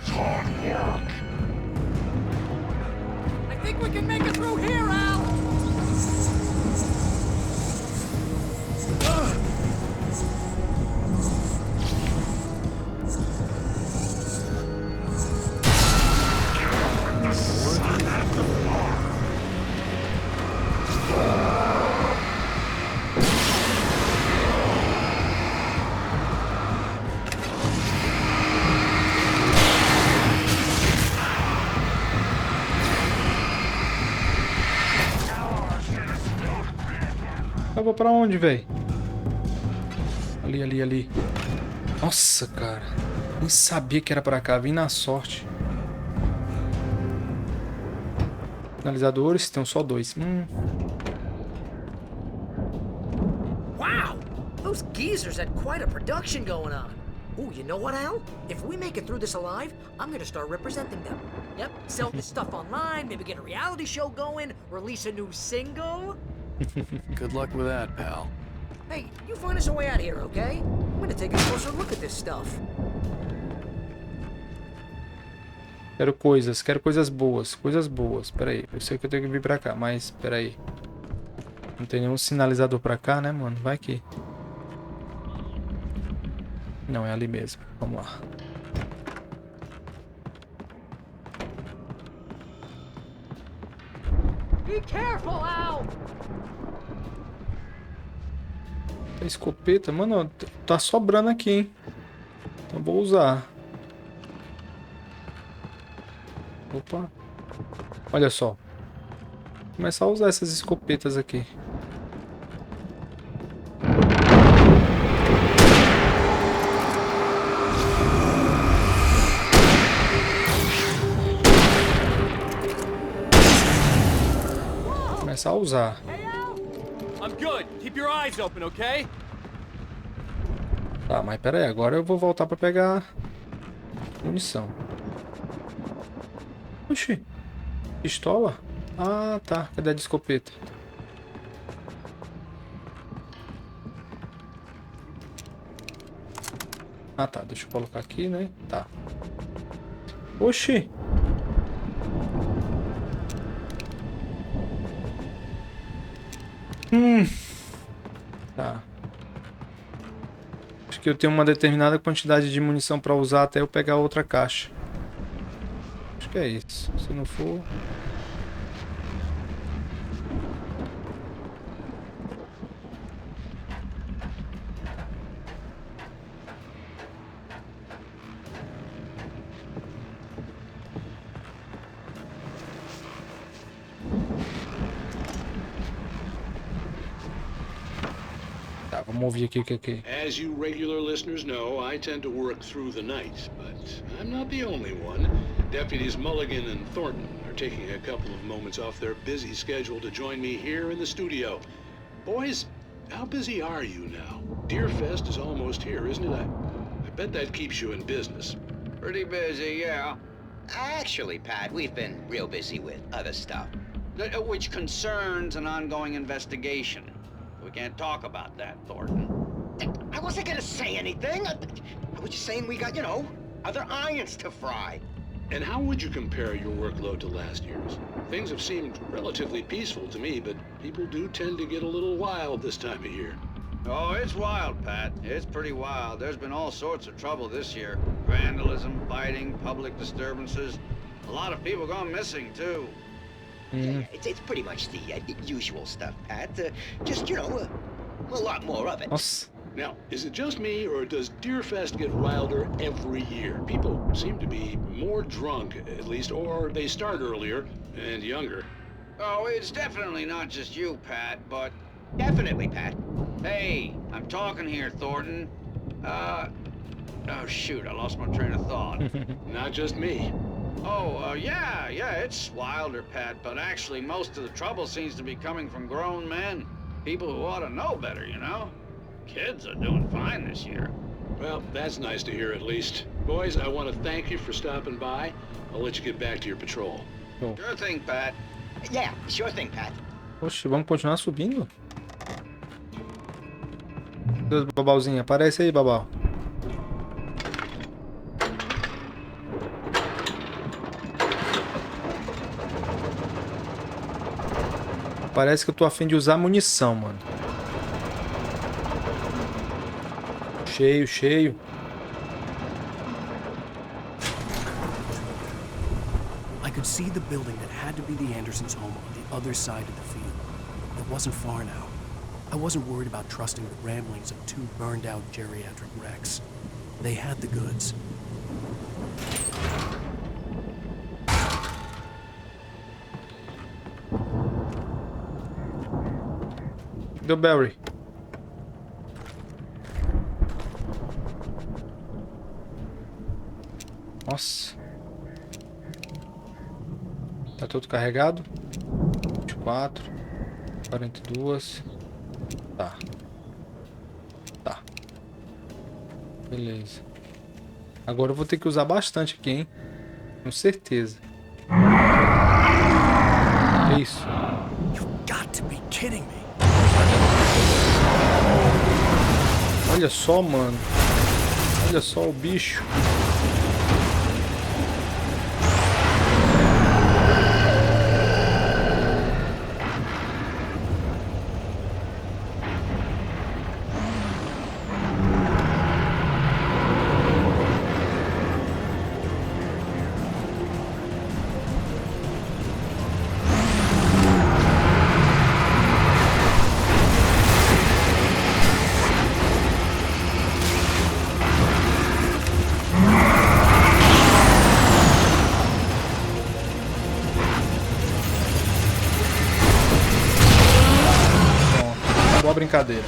I think we can make it through here, Al. Eu vou pra onde, velho? Ali, ali, ali. Nossa, cara. Nem sabia que era pra cá. Vim na sorte. Finalizadores. Tem só 2. Wow! Those geezers had quite a production going on. Ooh, you know what, Al? If we make it through this alive, I'm gonna start representing them. Yep, sell this stuff online, maybe get a reality show going, release a new single. Good luck with that, pal. Hey, you find us a way out of here, okay? I'm gonna take a closer look at this stuff. Quero coisas boas. Coisas boas. Pera aí. Eu sei que eu tenho que vir pra cá, mas pera aí. Não tem nenhum sinalizador pra cá, né, mano? Vai que... Não, é ali mesmo. Vamos lá. Be careful, Al! A escopeta, mano, tá sobrando aqui, hein? Então vou usar. Opa. Olha só. Vou começar a usar essas escopetas aqui. Vou começar a usar. I'm good. Keep your eyes open, okay? Tá, mas pera aí, agora eu vou voltar pra pegar munição. Oxi, pistola? Ah, tá, cadê a de escopeta? Ah, tá, deixa eu colocar aqui, né? Tá. Oxi! Tá. Acho que eu tenho uma determinada quantidade de munição pra usar até eu pegar outra caixa. Acho que é isso. Se não for... Vamos ouvir aqui o que é. As you regular listeners know, I tend to work through the night, but I'm not the only one. Deputies Mulligan and Thornton are taking a couple of moments off their busy schedule to join me here in the studio. Boys, how busy are you now? Deerfest is almost here, isn't it? I bet that keeps you in business. Pretty busy, yeah. Actually, Pat, we've been real busy with other stuff. Which concerns an ongoing investigation. We can't talk about that, Thornton. I wasn't gonna say anything. I was just saying we got, you know, other irons to fry. And how would you compare your workload to last year's? Things have seemed relatively peaceful to me, but people do tend to get a little wild this time of year. Oh, it's wild, Pat. It's pretty wild. There's been all sorts of trouble this year. Vandalism, fighting, public disturbances. A lot of people gone missing, too. Yeah, it's pretty much the usual stuff, Pat. Just, you know, a lot more of it. Nossa. Now, is it just me, or does Deerfest get wilder every year? People seem to be more drunk, at least, or they start earlier and younger. Oh, it's definitely not just you, Pat, but... Definitely, Pat. Hey, I'm talking here, Thornton. Oh, shoot, I lost my train of thought. Not just me. Oh, yeah, it's wilder, Pat, but actually most of the trouble seems to be coming from grown men. People who ought to know better, you know? Kids are doing fine this year. Well, that's nice to hear at least. Boys, I want to thank you for stopping by. I'll let you get back to your patrol. Sure thing, Pat. Yeah, sure thing, Pat. Oxe, vamos continuar subindo? Deus, Babalzinho, aparece aí, Babal. Parece que eu tô a fim de usar munição, mano. Cheio, cheio. I could see the building that had to be the Andersons' home on the other side of the field. It wasn't far now. I wasn't worried about trusting the ramblings of two burned-out geriatric wrecks. They had the goods. Deu Barry. Nossa. Tá tudo carregado? 24. 42. Tá. Tá. Beleza. Agora eu vou ter que usar bastante aqui, hein? Com certeza. Que isso? You've got to be kidding me. Olha só, mano. Olha só o bicho. Brincadeira.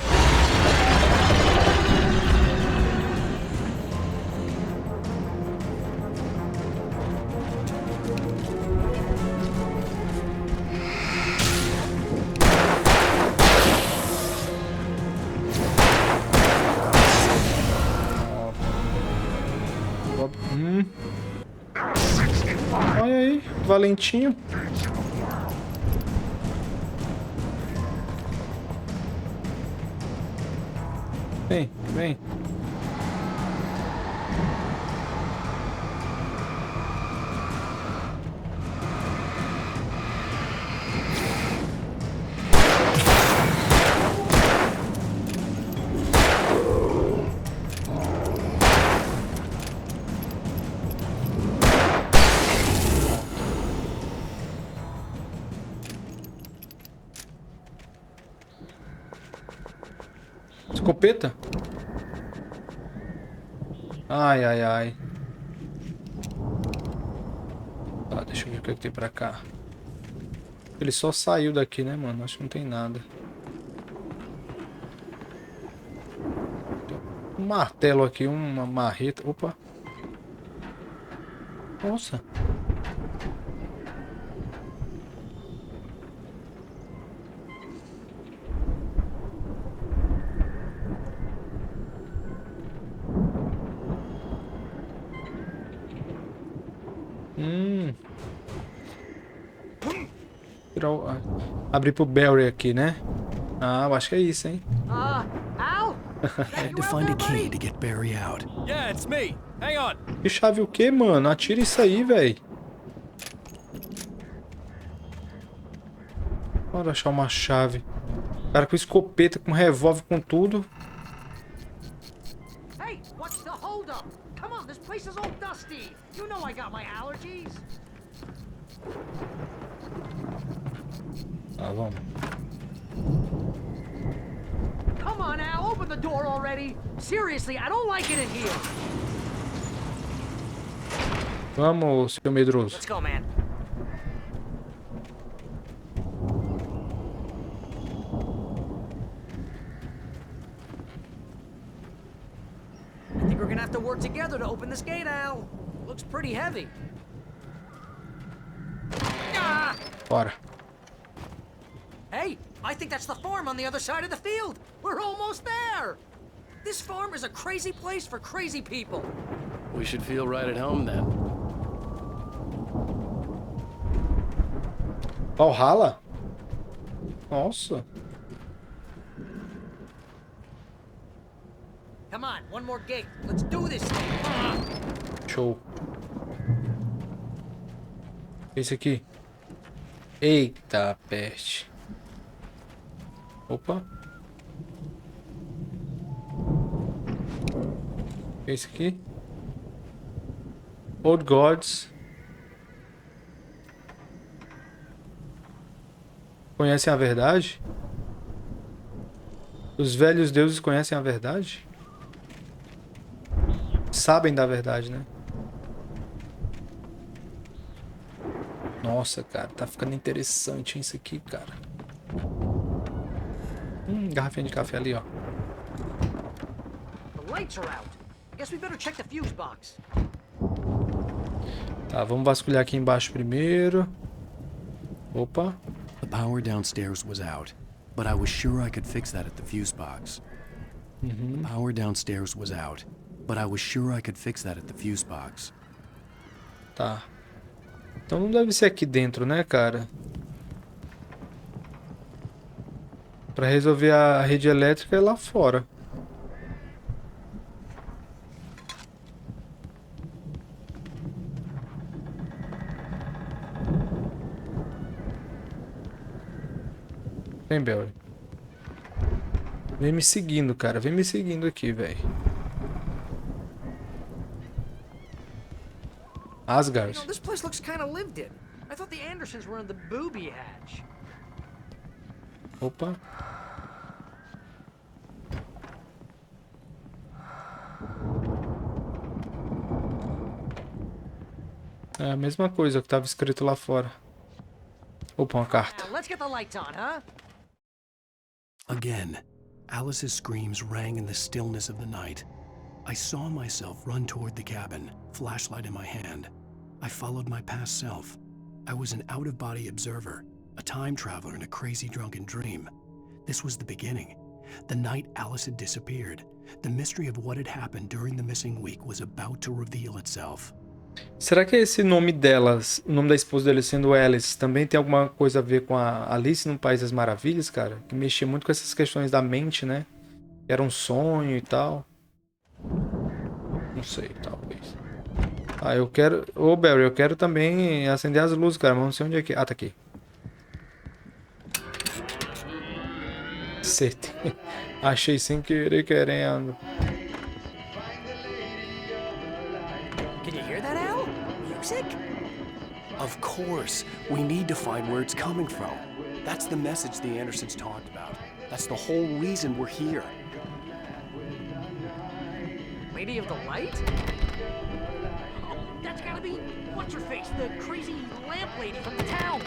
Olha aí, Valentinho. Vem, vem. Escopeta? Ai, ai, ai. Tá, deixa eu ver o que tem pra cá. Ele só saiu daqui, né, mano? Acho que não tem nada. Um martelo aqui, uma marreta. Opa. Nossa. tirar o... abrir pro Barry aqui, né? Ah, eu acho que é isso, hein? Al? I had to find a key to get Barry out. Yeah, it's me. Hang on. Que chave o quê, mano? Atira isso aí, velho. Bora achar uma chave. Cara com escopeta, com revólver, com tudo. Hey, what's the holdup? Come on, this place is all dusty. You know I got my allergies. Tá, vamos. Come on, Al, open the door already. Seriously, I don't like it in here. Vamos, seu medroso. Let's go, man. I think we're gonna have to work together to open this gate, Al. Looks pretty heavy. Ah! Bora. Hey, I think that's the farm on the other side of the field. We're almost there. This farm is a crazy place for crazy people. We should feel right at home then. Valhalla? Nossa. Come on, one more gate. Let's do this thing. Show. Esse aqui. Eita, peste. Opa. Esse aqui. Old Gods. Conhecem a verdade? Os velhos deuses conhecem a verdade? Sabem da verdade, né? Nossa, cara, tá ficando interessante isso aqui, cara. Garrafinha de café ali, ó. The lights are out. Guess we better check the fuse box. Tá, vamos vasculhar aqui embaixo primeiro. Opa. The power downstairs was out, but I was sure I could fix that at the fuse box. The power downstairs was out, but I was sure I could fix that at the fuse box. Tá. Então não deve ser aqui dentro, né, cara? Pra resolver a rede elétrica é lá fora. Vem, Belly. Vem me seguindo, cara. Vem me seguindo aqui, velho. Asgard. You know, this place looks kind of lived in. I thought the Andersons were in the booby hatch. Opa. É a mesma coisa que estava escrito lá fora. Opa, uma carta. Now, let's get the lights on, huh? Again, Alice's screams rang in the stillness of the night. I saw myself run toward the cabin, flashlight in my hand. I followed my past self. I was an out-of-body observer, a time traveler in a crazy drunken dream. This was the beginning. The night Alice had disappeared. The mystery of what had happened during the missing week was about to reveal itself. Será que esse nome delas, o nome da esposa dele sendo Alice, também tem alguma coisa a ver com a Alice no País das Maravilhas, cara? Que mexia muito com essas questões da mente, né? Era um sonho e tal. Não sei, talvez. Ah, eu quero... Ô, Barry, eu quero também acender as luzes, cara. Mas não sei onde é que... Ah, tá aqui. Certeza. Achei sem querer, querendo. Can you hear that, Al? Music? Of course. We need to find where it's coming from. That's the message the Andersons talked about. That's the whole reason we're here. Lady of the Light? Oh, that's gotta be... What's-her-face? The crazy lamp lady from the town.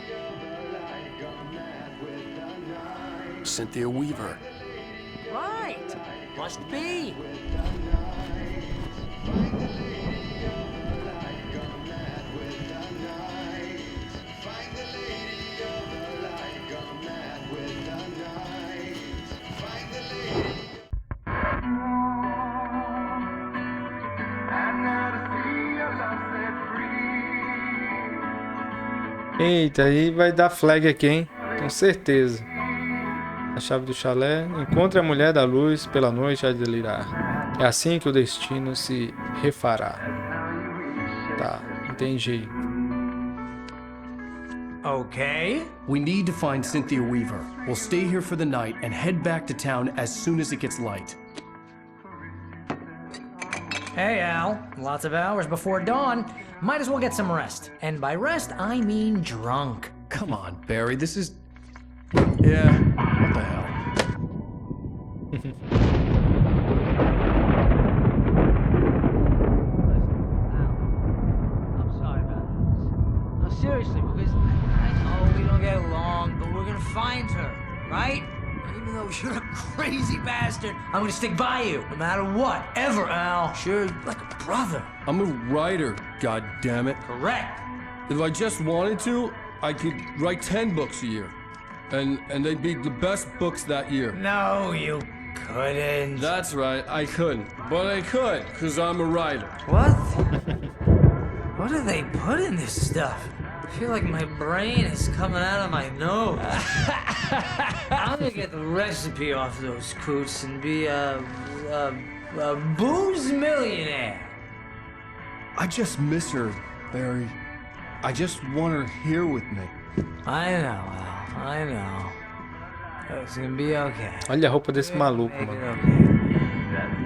Cynthia Weaver. Right. Must be. Eita, aí vai dar flag aqui, hein? Com certeza. A chave do chalé. Encontre a mulher da luz pela noite a delirar. É assim que o destino se refará. Tá, entendi. Okay. We need to find Cynthia Weaver. We'll stay here for the night and head back to town as soon as it gets light. Hey, Al. Lots of hours before dawn. Might as well get some rest. And by rest, I mean drunk. Come on, Barry, this is... Yeah, what the hell? I'm sorry about this. No, seriously, because I know we don't get along, but we're gonna find her, right? And even though you're a crazy bastard, I'm gonna stick by you, no matter what, ever, Al. Sure, like a brother. I'm a writer, goddammit. Correct. If I just wanted to, I could write 10 books a year. And they'd be the best books that year. No, you couldn't. That's right, I couldn't. But I could, because I'm a writer. What? What do they put in this stuff? I feel like my brain is coming out of my nose. I'm gonna get the recipe off those coots and be a booze millionaire. I just miss her, Barry. I just want her here with me. I know, Al. I know. It's gonna be okay. Olha a roupa desse maluco, Make it mano. okay.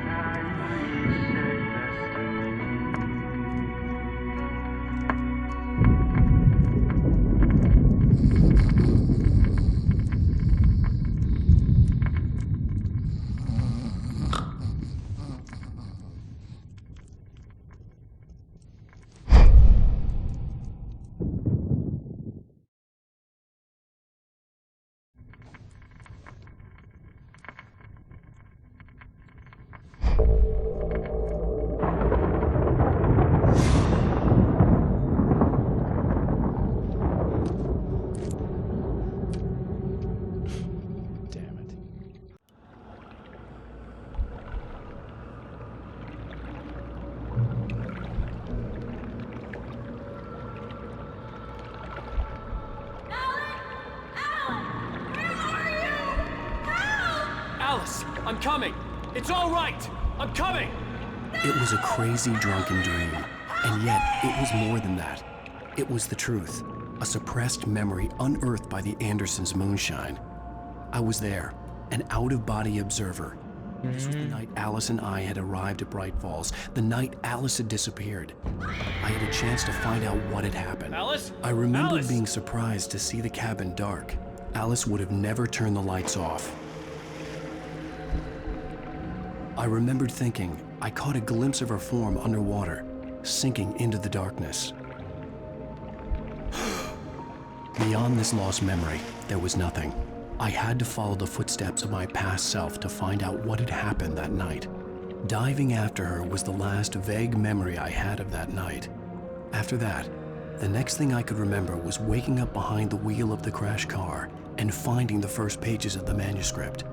Alice, I'm coming. It's all right. I'm coming. It was a crazy, drunken dream. And yet, it was more than that. It was the truth. A suppressed memory unearthed by the Andersons' moonshine. I was there, an out-of-body observer. This was the night Alice and I had arrived at Bright Falls, the night Alice had disappeared. I had a chance to find out what had happened. Alice? I remembered Alice? being surprised to see the cabin dark. Alice would have never turned the lights off. I remembered thinking I caught a glimpse of her form underwater, sinking into the darkness. Beyond this lost memory, there was nothing. I had to follow the footsteps of my past self to find out what had happened that night. Diving after her was the last vague memory I had of that night. After that, the next thing I could remember was waking up behind the wheel of the crashed car and finding the first pages of the manuscript.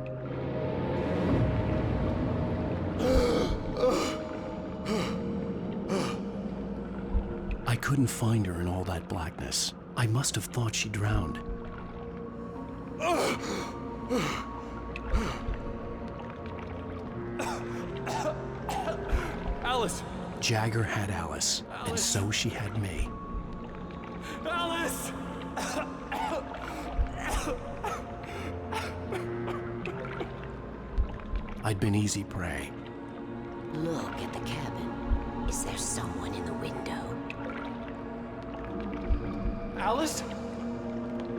I couldn't find her in all that blackness. I must have thought she drowned. Alice! Jagger had Alice, and so she had me. Alice! I'd been easy prey. Look at the cabin. Is there someone in the window? Alice?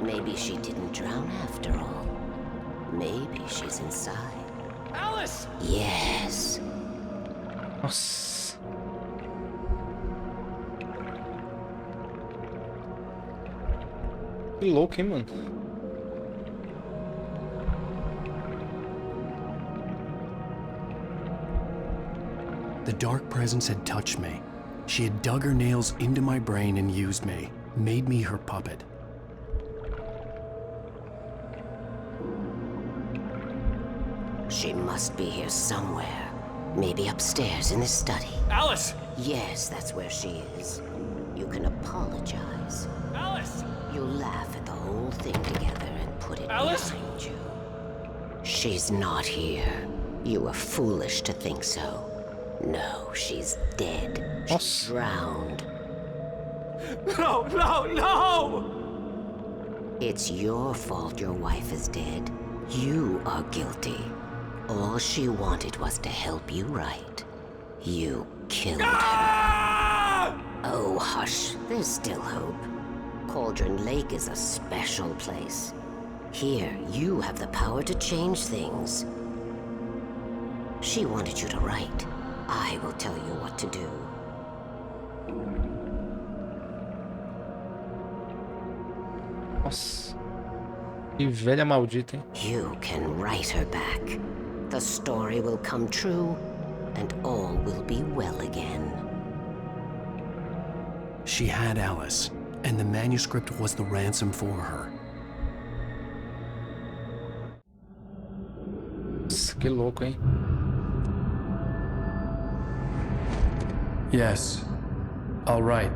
Maybe she didn't drown after all. Maybe she's inside. Alice! Yes. Nossa. Que louco, hein, mano? The dark presence had touched me. She had dug her nails into my brain and used me, made me her puppet. She must be here somewhere. Maybe upstairs in the study. Alice! Yes, that's where she is. You can apologize. Alice! You'll laugh at the whole thing together and put it behind you. She's not here. You were foolish to think so. No, she's dead. She's drowned. No, no, no! It's your fault your wife is dead. You are guilty. All she wanted was to help you right. You killed her. Oh, hush. There's still hope. Cauldron Lake is a special place. Here, you have the power to change things. She wanted you to write. I will tell you what to do. Nossa. Que velha maldita, hein? You can write her back. The story will come true, and all will be well again. She had Alice, and the manuscript was the ransom for her. Que louco, hein? Yes. All right.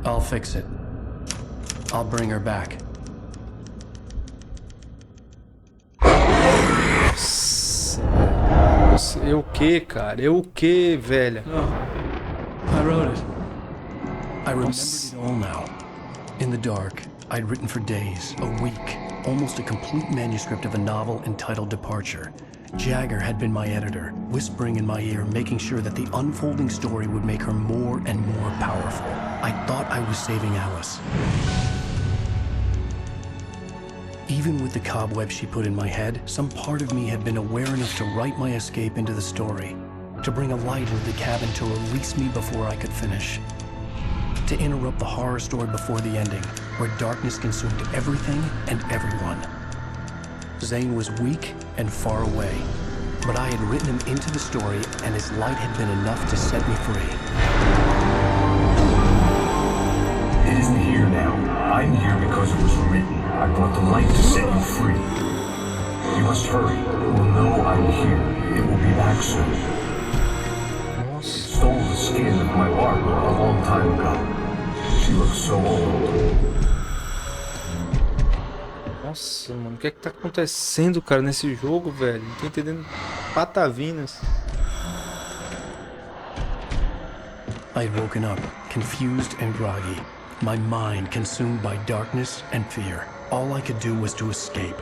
I'll fix it. I'll bring her back. Nossa, eu o que, cara? Eu o que, velha? I wrote it. I remembered it all now. In the dark, I'd written for days, a week, almost a complete manuscript of a novel entitled Departure. Jagger had been my editor, whispering in my ear, making sure that the unfolding story would make her more and more powerful. I thought I was saving Alice. Even with the cobwebs she put in my head, some part of me had been aware enough to write my escape into the story, to bring a light into the cabin to release me before I could finish, to interrupt the horror story before the ending, where darkness consumed everything and everyone. Zane was weak and far away, but I had written him into the story, and his light had been enough to set me free. It isn't here now. I'm here because it was written. I brought the light to set you free. You must hurry. It will know I'm here. It will be back soon. It stole the skin of my Barbara a long time ago. She looks so old. Nossa, mano, o que é que tá acontecendo, cara, nesse jogo, velho? Não tô entendendo patavinas. I'd woken up, confused and groggy, my mind consumed by darkness and fear. All I could do was to escape.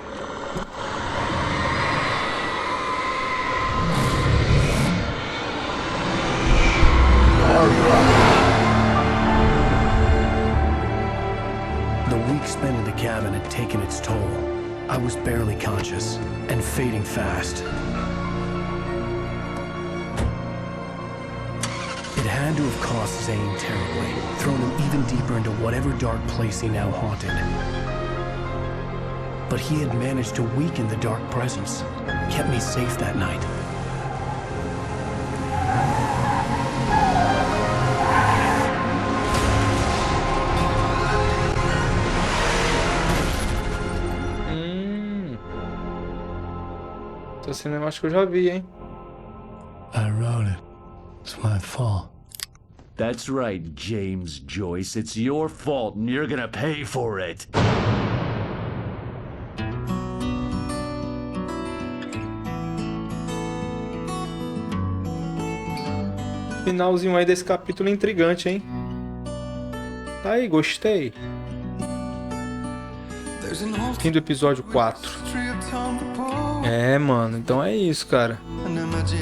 The week spent in the cabin had taken its toll. I was barely conscious and fading fast. It had to have cost Zane terribly, thrown him even deeper into whatever dark place he now haunted. But he had managed to weaken the dark presence, kept me safe that night. Esse cinema acho que eu já vi, hein? I wrote it. It's my fault. That's right, James Joyce. It's your fault, and you're gonna pay for it. Finalzinho aí desse capítulo intrigante, hein? Tá aí, gostei. Fim do episódio 4. É, mano, então é isso, cara.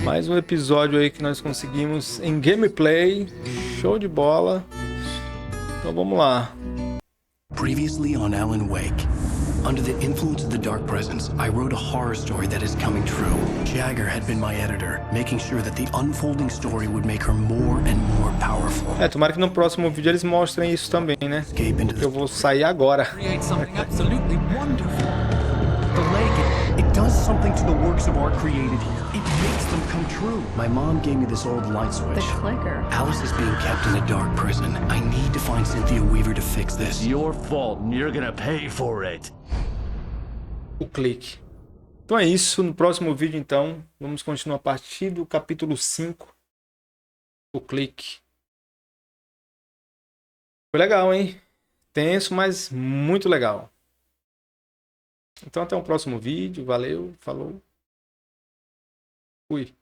Mais um episódio aí que nós conseguimos em gameplay. Show de bola. Então vamos lá. Previously on Alan Wake. Under the influence of the dark presence, I wrote a horror story that is coming true. Jagger had been my editor, making sure that the unfolding story would make her more and more powerful. É, tomara que no próximo vídeo eles mostrem isso também, né? Porque eu vou sair agora. Create something absolutely wonderful. The lake, it does something to the works of art created here. It makes them come true. My mom gave me this old light switch. The clicker. Alice is being kept in a dark prison. I need to find Cynthia Weaver to fix this. It's your fault, and you're gonna pay for it. O clique. Então é isso. No próximo vídeo, então, vamos continuar a partir do capítulo 5. O clique. Foi legal, hein? Tenso, mas muito legal. Então até o próximo vídeo. Valeu, falou. Fui.